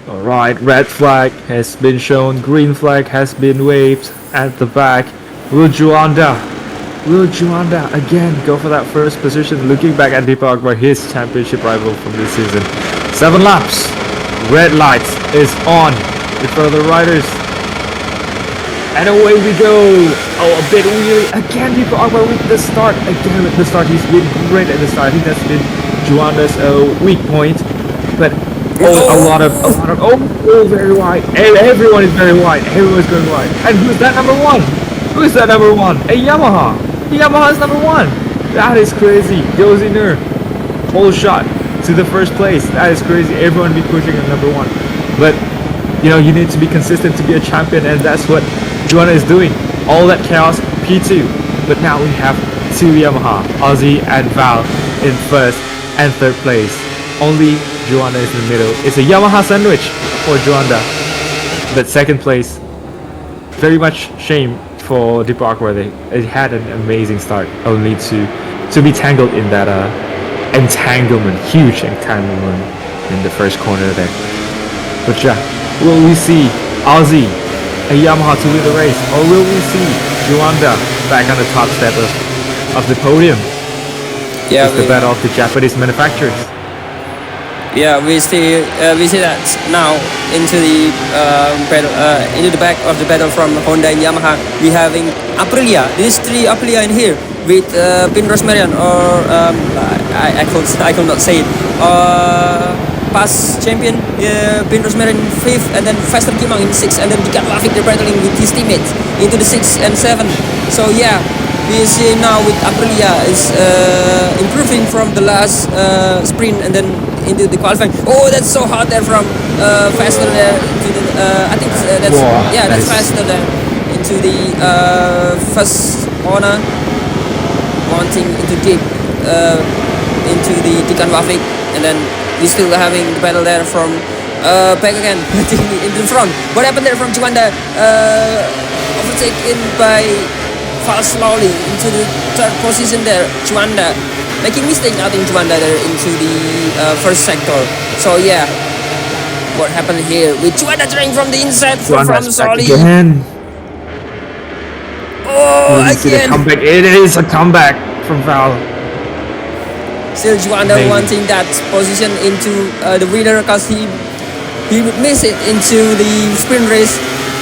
Alright, red flag has been shown, green flag has been waved at the back. Will Juanda again go for that first position? Looking back at Deepak Akbar, his championship rival from this season. 7 laps, red lights is on in front of the riders. And away we go. Oh, a bit wheelie again. Deepak Akbar with the start. Again with the start, he's been great at the start. I think that's been Juanda's weak point. But a lot of very wide. Everyone is very wide. Everyone's going wide. And who's that number 1? Who's that number 1? A Yamaha. Yamaha's number 1. That is crazy. Josie Nur, whole shot to the first place. That is crazy. Everyone be pushing at number 1. But you know, you need to be consistent to be a champion, and that's what Juanda is doing. All that chaos, P2. But now we have 2 Yamaha, Aussie and Val in first and third place. Only Juanda is in the middle. It's a Yamaha sandwich for Juanda. But second place, very much shame for Deepak where it had an amazing start, only to be tangled in that entanglement, huge entanglement in the first corner there. But yeah, will we see Aussie, a Yamaha to win the race, or will we see Juanda back on the top step of the podium? Yeah, it's the battle of the Japanese manufacturers. Yeah, we see that now into the battle, into the back of the battle from Honda and Yamaha. We having Aprilia. These 3 Aprilia in here with Pin Rosmarian, or I cannot say it. Past champion Pin Rosmarian 5th, and then Faster Kimang in 6th, and then Dikan Wafik they're battling with his teammates into the 6th and 7th. So yeah, we see now with Aprilia is improving from the last sprint and then into the qualifying. Oh, that's so hard there from faster there into the I think that's faster there into the first corner, mounting into deep into the Dikan Wafik, and then we still having the battle there from back again in the front. What happened there from Juanda? Overtaken by Fall slowly into the 3rd position there. Juanda making mistake out in Juanda there into the first sector. So yeah, what happened here with Juanda trying from the inside from Soli. Again. Oh, again. Comeback. It is a comeback from Val. Still Juanda wanting that position into the winner, because he would miss it into the sprint race.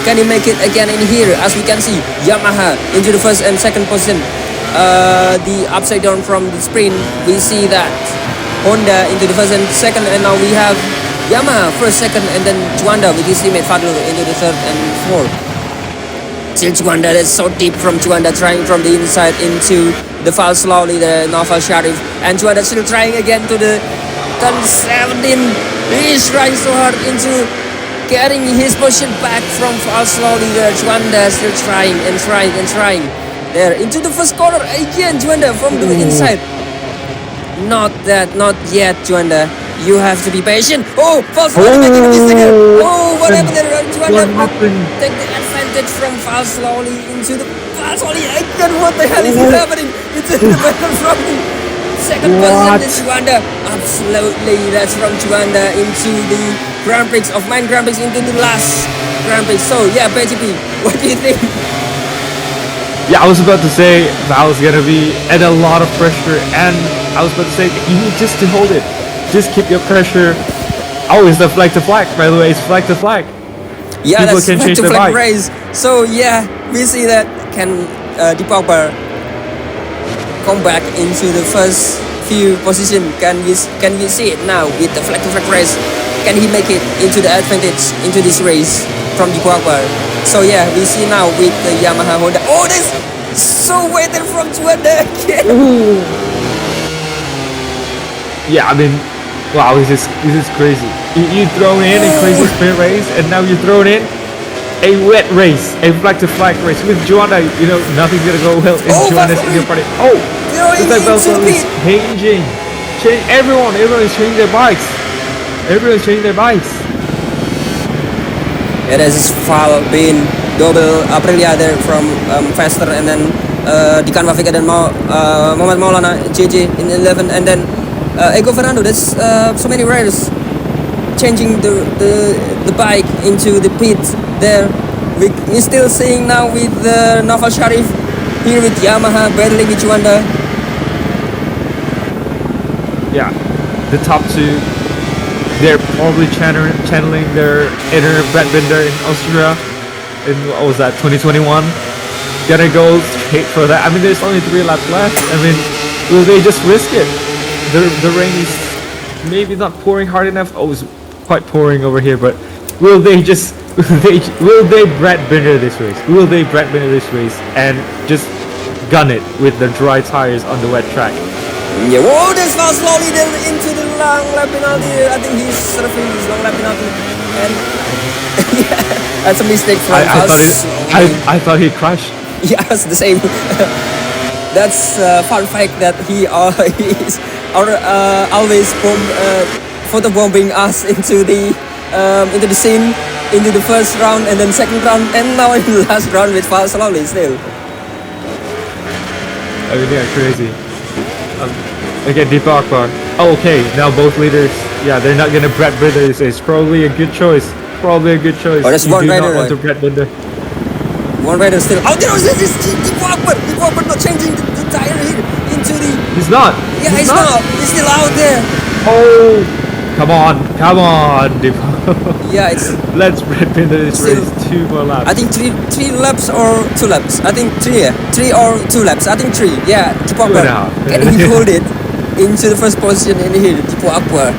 Can he make it again in here? As we can see, Yamaha into the first and second position. The upside down from the sprint, we see that Honda into the first and second, and now we have Yamaha first, second, and then Juanda with his teammate Fadlu into the 3rd and 4th. Still Juanda, that's so deep from Juanda, trying from the inside into the foul slowly, the Naufal Sharif, and Juanda still trying again to the turn 17. He's trying so hard into getting his position back from foul slowly there. Juanda still trying and trying and trying. There into the first corner again, Juanda from the inside. Not yet, Juanda. You have to be patient. Oh, foul slowly making a mistake. Oh, what happened there? Juanda take the advantage from foul slowly into the foul slowly again. What the hell is happening? It's in the battle from second position. Is Juanda. Absolutely, that's from Juanda into the Grand Prix of Main Grand Prix into the last Grand Prix. So yeah, BGP, what do you think? Yeah, I was about to say Val's gonna be at a lot of pressure, and I was about to say you need just to hold it, just keep your pressure. Oh, it's the flag to flag, by the way. It's flag to flag. Yeah, people that's can flag change to their flag bike. race. So yeah, we see that can Deepak Akbar come back into the first few position. Can we see it now with the flag to flag race? Can he make it into the advantage into this race from Deepak Akbar? So yeah, we see now with the Yamaha Honda. Oh, this so weighted from Juanda again. Yeah, I mean, wow, this is crazy. You thrown in a crazy sprint race, and now you thrown in a wet race, a flag to flag race with Juanda. You know, nothing's gonna go well in Juanda's in your party. Oh, it's like Belso is Everyone is changing their bikes. Everyone's changing their bikes. It is Valbin, double Aprilia there from Faster, and then Dikan Wafik, and then Mohamed Maulana, JJ in 11, and then Ego Fernando. There's so many riders changing the bike into the pit there. We're still seeing now with Naval Sharif here with Yamaha battling with Juanda. Yeah, the top two, they're probably channeling their inner Brett Binder in Austria in, what was that, 2021? Gonna go straight for that. I mean, there's only 3 laps left. I mean, will they just risk it? The rain is maybe not pouring hard enough. Oh, it's quite pouring over here, but will they just, will they Brett Binder this race? Will they Brett Binder this race and just gun it with the dry tires on the wet track? Yeah, whoa, there's fast slowly then into the long lap penalty. I think he's surfing his long lap penalty. And yeah, that's a mistake from us. I thought he crashed. Yeah, it's the same. That's a fun fact that he is always photobombing us into the scene, into the first round and then second round, and now in the last round with fast slowly still. I mean, yeah, crazy. Again, Deepak Akbar. Oh, okay, now both leaders. Yeah, they're not gonna Brett Binder this race. Probably a good choice. Probably a good choice. Oh, that's you one do rider, not want to Brett Binder. One rider still. Oh, there was this Deepak Akbar not changing the tire here into the. He's not. Yeah, he's not. He's still out there. Oh, come on, Deepak. Yeah, it's. Let's Brett Binder this Still, race. 2 more laps. I think three laps or 2 laps. I think 3. Yeah, 3 or 2 laps. I think 3. Yeah, Deepak Akbar. 2.5. Can he hold it into the first position in here? Deepak Akbar.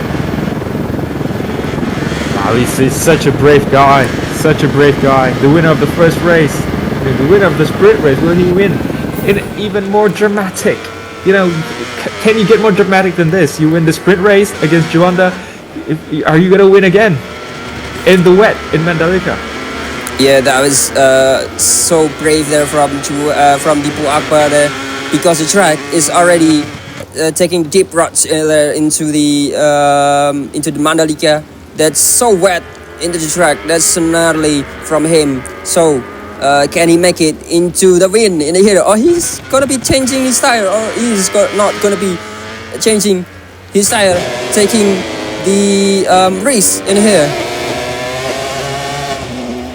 Wow, he's such a brave guy. Such a brave guy. The winner of the first race. The winner of the sprint race. Will he win in even more dramatic? You know, can you get more dramatic than this? You win the sprint race against Juanda. Are you gonna win again in the wet in Mandalika? Yeah, that was so brave there from Deepak Akbar there, because the track is already taking deep ruts into the Mandalika. That's so wet into the track. That's so gnarly from him. So can he make it into the win in here? Or he's gonna be changing his tire, or he's not gonna be changing his tire, taking the race in here.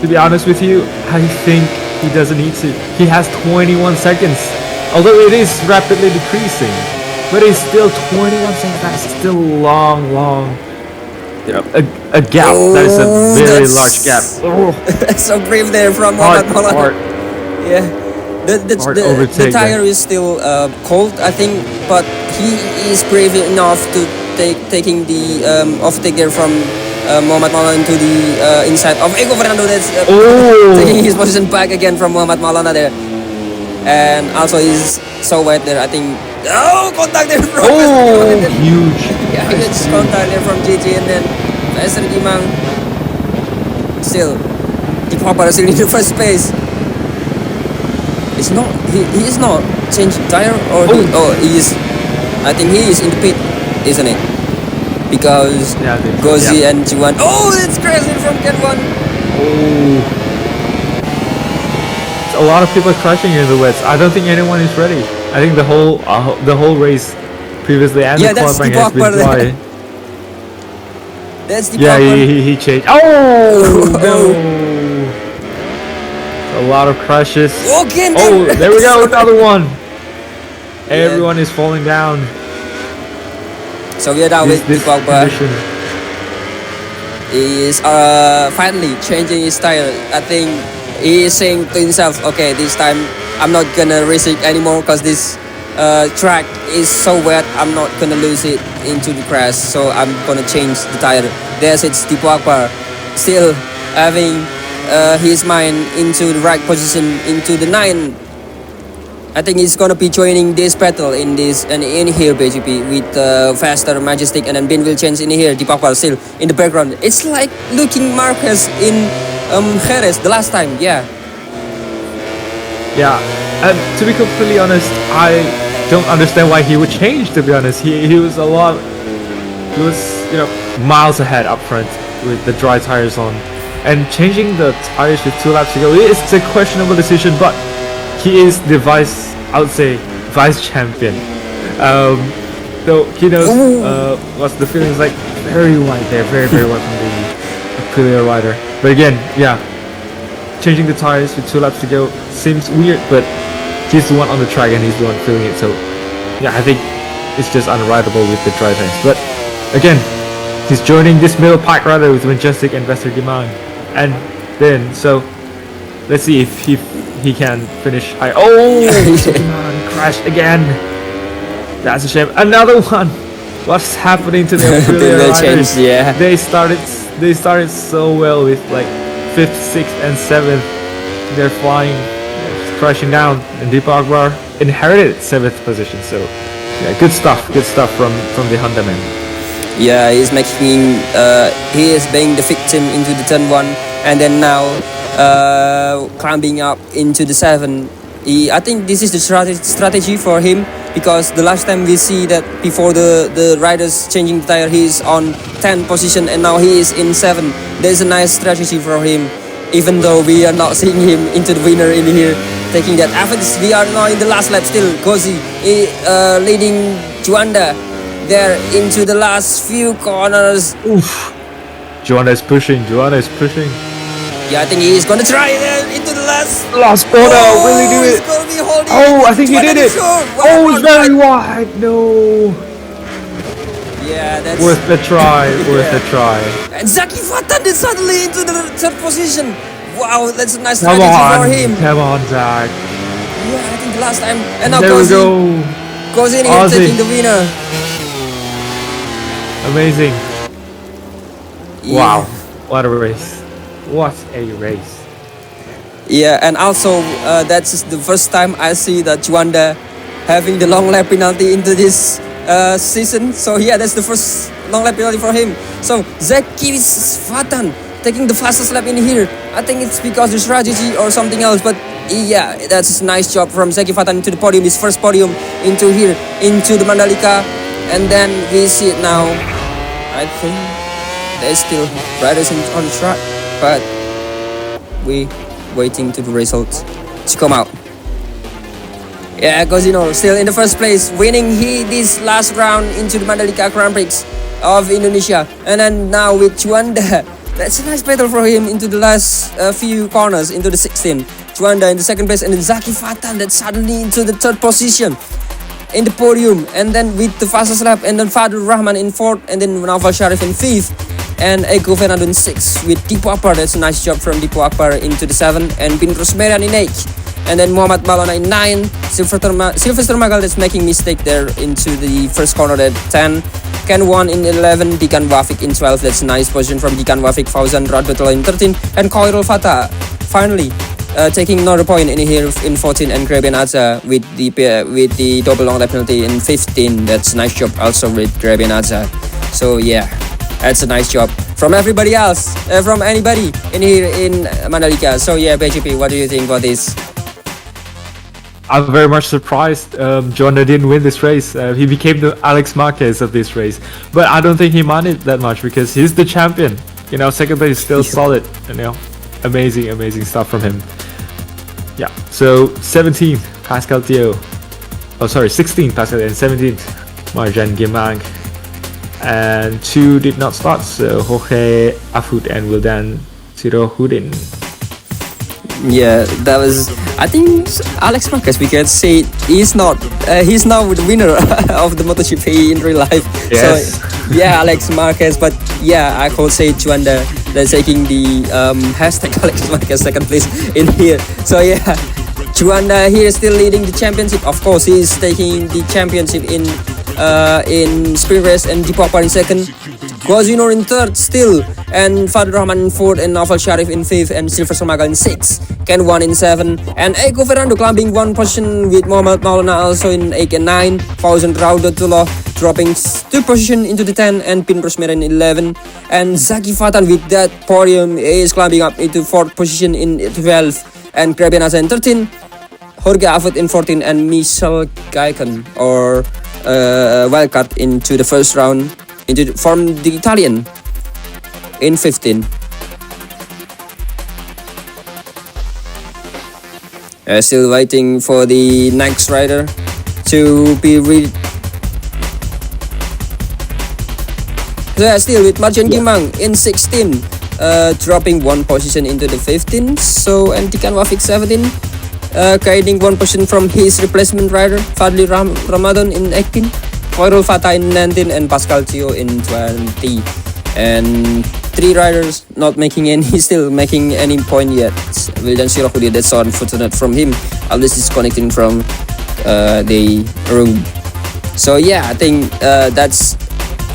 To be honest with you, I think he doesn't need to. He has 21 seconds. Although it is rapidly decreasing, but it's still 21 seconds. That's still long. A gap. Oh, that is a very large gap. Oh. So brave there from Mohamed Maulana. Yeah. The tire is still cold, I think, but he is brave enough to taking the off-take there from Mohamed Maulana into the inside of Ego Fernando. That's taking his position back again from Mohamed Maulana there. And also he's so wet there, I think. Oh, contact there from huge. Yeah, huge contact there from JJ, and then Faisal Imang. Still, Deepak Akbar is still in the first place. It's not, he is not changing tire, or he is, I think he is in the pit, isn't it? Because Gozi and Juan. Oh, it's crazy from Ken 1. Oh. A lot of people crashing in the wets. I don't think anyone is ready. I think the whole race previously and the qualifying has been dry. That's the he changed. Oh no! A lot of crashes. Okay, there we go, another one. Everyone is falling down. So we are down with Deepak Akbar. He is finally changing his style. I think he is saying to himself, okay, this time I'm not gonna race it anymore because this track is so wet. I'm not gonna lose it into the crash, so I'm gonna change the tire. There's it's Deepak Akbar still having his mind into the right position, into the 9. I think he's gonna be joining this battle in this and in here basically with Faster, Majestic, and then Ben will change in here. Deepak Akbar still in the background. It's like looking Marquez in Jerez the last time. Yeah. Yeah, and to be completely honest, I don't understand why he would change. To be honest, he was miles ahead up front with the dry tires on, and changing the tires with 2 laps to go is a questionable decision. But he is the vice champion. So he knows what's the feelings like. Very wide there, very wide from the Aprilia rider. But again, yeah, changing the tires with 2 laps to go seems weird, but he's the one on the track and he's the one feeling it. So yeah, I think it's just unrideable with the dry tires. But again, he's joining this middle pack rider with Majestic and Vester Gimang. And then, so let's see if he can finish high. Oh, Gimang crashed again. That's a shame. Another one. What's happening to the Aprilia riders? Yeah. They started so well with like 5th, 6th, and 7th. They're flying, crashing down, and Deepak Akbar inherited 7th position. So yeah, good stuff from the Honda man. Yeah, he is being the victim into the turn 1, and then now climbing up into the 7. I think this is the strategy for him, because the last time we see that before the riders changing the tire, he's on 10th position and now he is in 7. There's a nice strategy for him, even though we are not seeing him into the winner in here, taking that advantage. We are now in the last lap still. Gozi leading Juanda there into the last few corners. Oof. Juanda is pushing. Yeah, I think he is gonna try into the Last corner, will he do it? He's gonna be holding I think he did it. It's very wide. No. Yeah, that's Worth the try. And Zaki Fatan is suddenly into the 3rd position. Wow, that's a nice Come strategy for him. Come on, Zach. Yeah, I think the last time. And now There we go. goes in Ozzy. taking the winner. Amazing. Yeah. Wow. What a race. Yeah, and also that's the first time I see that Juanda having the long lap penalty into this season. So yeah, that's the first long lap penalty for him. So Zaki Fatan taking the fastest lap in here. I think it's because of strategy or something else, but yeah, that's a nice job from Zaki Fatan into the podium, his first podium into here, into the Mandalika. And then we see it now. I think there's still riders on the track, but we waiting to the results to come out. Yeah, Cosino still in the first place, winning this last round into the Mandalika Grand Prix of Indonesia. And then now with Juanda, that's a nice battle for him into the last few corners, into the 16. Juanda in the 2nd place, and then Zaki Fatan that's suddenly into the 3rd position in the podium. And then with the fastest lap, and then Fadul Rahman in 4th, and then Naufal Sharif in 5th. And Eko Fernando in 6th with Dipo Akbar. That's a nice job from Dipo Akbar into the 7th. And Bin Rosmerian in 8th. And then Muhammad Malona in 9. Sylvester Magal that's making mistake there into the first corner at 10. Ken 1 in 11. Dikan Wafik in 12. That's a nice position from Dikan Wafik. Fauzan Radbetul in 13. And Khairul Fatah finally taking another point in here in 14. And Grabian Azza with the double long lap penalty in 15. That's a nice job also with Grabian Azza. So yeah, that's a nice job from everybody else, from anybody in here in Mandalika. So yeah, BGP, what do you think about this? I'm very much surprised Juanda didn't win this race. He became the Alex Marquez of this race. But I don't think he minded that much because he's the champion. 2nd place is still solid. Amazing stuff from him. Yeah, so 17th, Pascal Theo. 16th, Pascal, and 17th, Marjan Gimang. And 2 did not start, so Jorge Afud and Wildan Sirohudin. Yeah, that was, I think, Alex Marquez, we can say he's not the winner of the MotoGP in real life. Yes. So yeah, Alex Marquez, but yeah, I could say Juanda that's taking the hashtag Alex Marquez 2nd place in here. So yeah, Juanda here is still leading the championship. Of course, he is taking the championship in sprint race, and Dipo Akbar in 2nd. Guazinor in 3rd still, and Fadul Rahman in 4th, and Naufal Sharif in 5th, and Sylvester Magal in 6th. Ken 1 in 7, and Eko Fernando climbing 1 position with Muhammad Maulana also in 8 and 9. Fauzan Raudatullah dropping 2 position into the 10, and Pin Rosmerian in 11. And Zaki Fatan with that podium is climbing up into 4th position in 12, and Krabian Azza in 13. Jorge Avot in 14 and Michel Gaikon or wildcard into the first round from the Italian in 15. Still waiting for the next rider to be read. So yeah, still with Marjan Gimang in 16, dropping one position into the 15. So and Tikan Wafik 17, gaining one position from his replacement rider Fadli Ramadan in 18, Khairul Fatah in 19, and Pascal Tio in 20. And 3 riders not making any point yet. Wildan Shirokudi, that's unfortunate from him. At least he's connecting from the room. So yeah, I think that's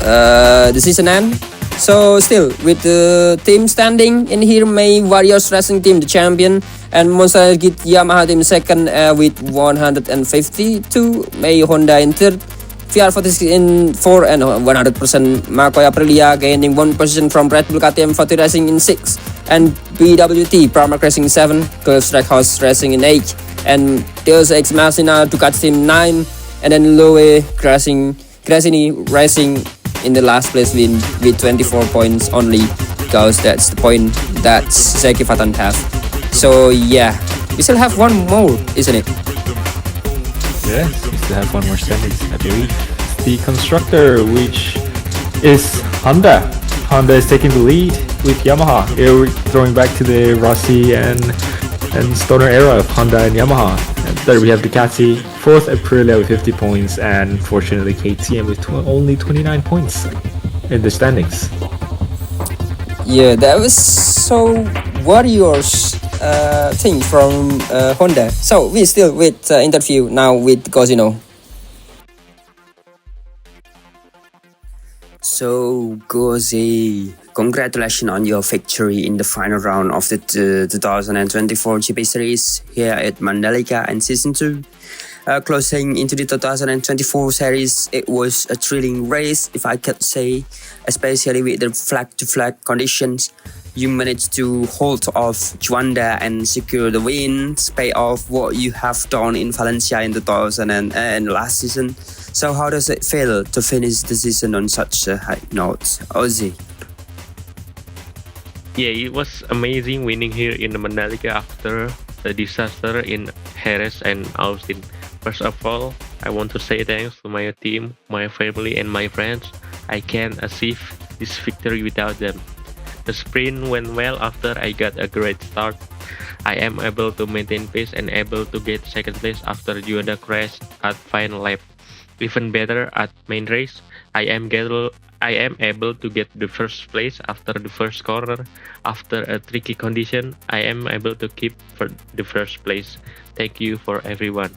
the season end. So still with the team standing in here, MEI Warriors Racing Team the champion, and Monster Energy Yamaha Team second with 152, MEI Honda in third, VR46 in 4 and 100% Makoy Aprilia gaining 1 position from Red Bull KTM 40 Racing in 6, and BWT Pramac Racing 7, Gulf Strikehouse Racing in 8, and Deus Ex Machina Ducati Team 9, and then Loe Grazini Racing in the last place with 24 points only, because that's the point that Zeki Fatan have. So yeah, we still have one more, isn't it? Yes, we still have one more standings, I believe. It's the constructor, which is Honda. Honda is taking the lead with Yamaha. Here we're throwing back to the Rossi and Stoner era of Honda and Yamaha. And third we have Ducati, fourth Aprilia with 50 points, and fortunately KTM with only 29 points in the standings. Yeah, that was so Warriors thing from Honda. So we still with interview now with Gozino. So Gozi, congratulations on your victory in the final round of the 2024 GP Series here at Mandalika and Season 2. Closing into the 2024 series, it was a thrilling race, if I could say, especially with the flag-to-flag conditions. You managed to hold off Juanda and secure the win, pay off what you have done in Valencia in 2000 and last season. So how does it feel to finish the season on such a high note, Ozzy? Yeah, it was amazing winning here in Mandalika after the disaster in Jerez and Austin. First of all, I want to say thanks to my team, my family and my friends. I can't achieve this victory without them. The sprint went well after I got a great start. I am able to maintain pace and able to get second place after Juanda crashed at final lap. Even better at main race, I am able to get the first place after the first corner. After a tricky condition, I am able to keep for the first place. Thank you for everyone.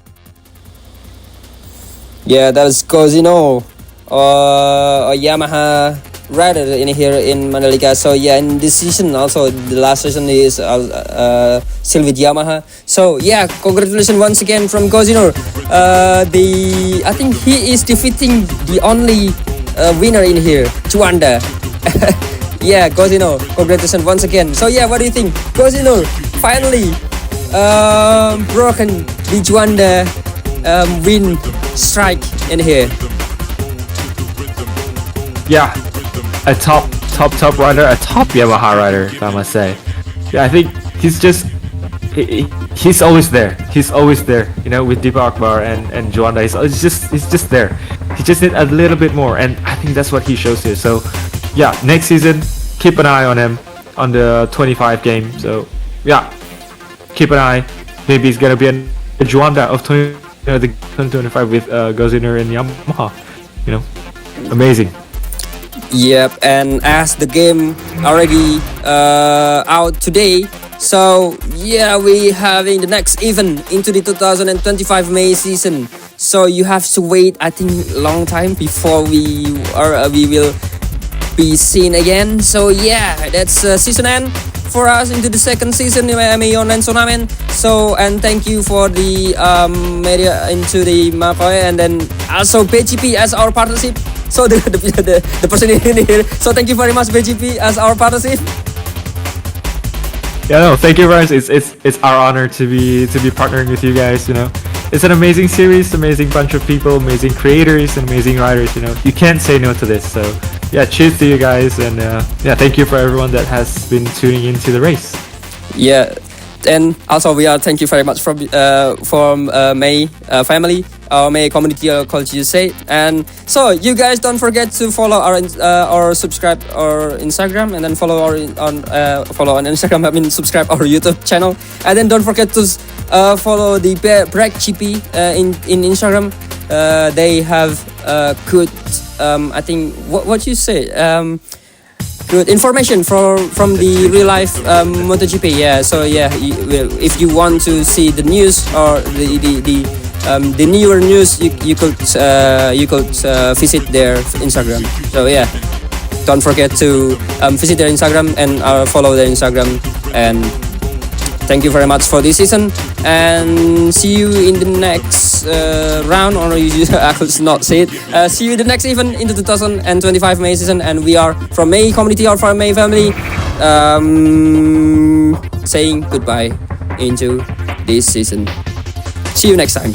Yeah, that was Cosino, a Yamaha rider in here in Mandalika. So yeah, in this season also, the last season is still with Yamaha. So yeah, congratulations once again from Cosino. I think he is defeating the only winner in here, Juanda. Yeah, Cosino, congratulations once again. So yeah, what do you think? Cosino finally broken the Juanda win strike in here. Yeah, a top rider, a top Yamaha rider, if I must say. Yeah, I think he's always there. He's always there, you know, with Deepa Akbar and Juanda. He's just there. He just need a little bit more, and I think that's what he shows here. So yeah, next season, keep an eye on him on the 25 game. So yeah, keep an eye. Maybe he's gonna be a Juanda of the 2025 with Goziner and Yamaha. You know, amazing. Yep, and as the game already out today, so yeah, we having the next event into the 2025 MEI season. So you have to wait, I think, long time before we will be seen again. So yeah, that's season end for us into the second season in MEI Online Tournament. So and thank you for the media into the Makoy, and then also BGP as our partnership. So the person in here. So thank you very much BGP as our partnership. Yeah, no, thank you very much. It's our honor to be partnering with you guys. You know, it's an amazing series, amazing bunch of people, amazing creators, and amazing writers. You know, you can't say no to this. So yeah, cheers to you guys, and yeah, thank you for everyone that has been tuning into the race. Yeah, and also we are thank you very much from MEI family, our MEI community, culture you say. And so you guys don't forget to follow our or subscribe our Instagram, and then follow our follow on Instagram. I mean, subscribe our YouTube channel, and then don't forget to follow the Break GP in Instagram. They have good I think what you say good information from the real life MotoGP. Yeah, so yeah, if you want to see the news or the newer news, you could visit their Instagram. So yeah, don't forget to visit their Instagram and follow their Instagram. And thank you very much for this season, and see you in the next round, or I could not say it. See you in the next event in the 2025 MEI season, and we are from MEI community or from MEI family saying goodbye into this season. See you next time.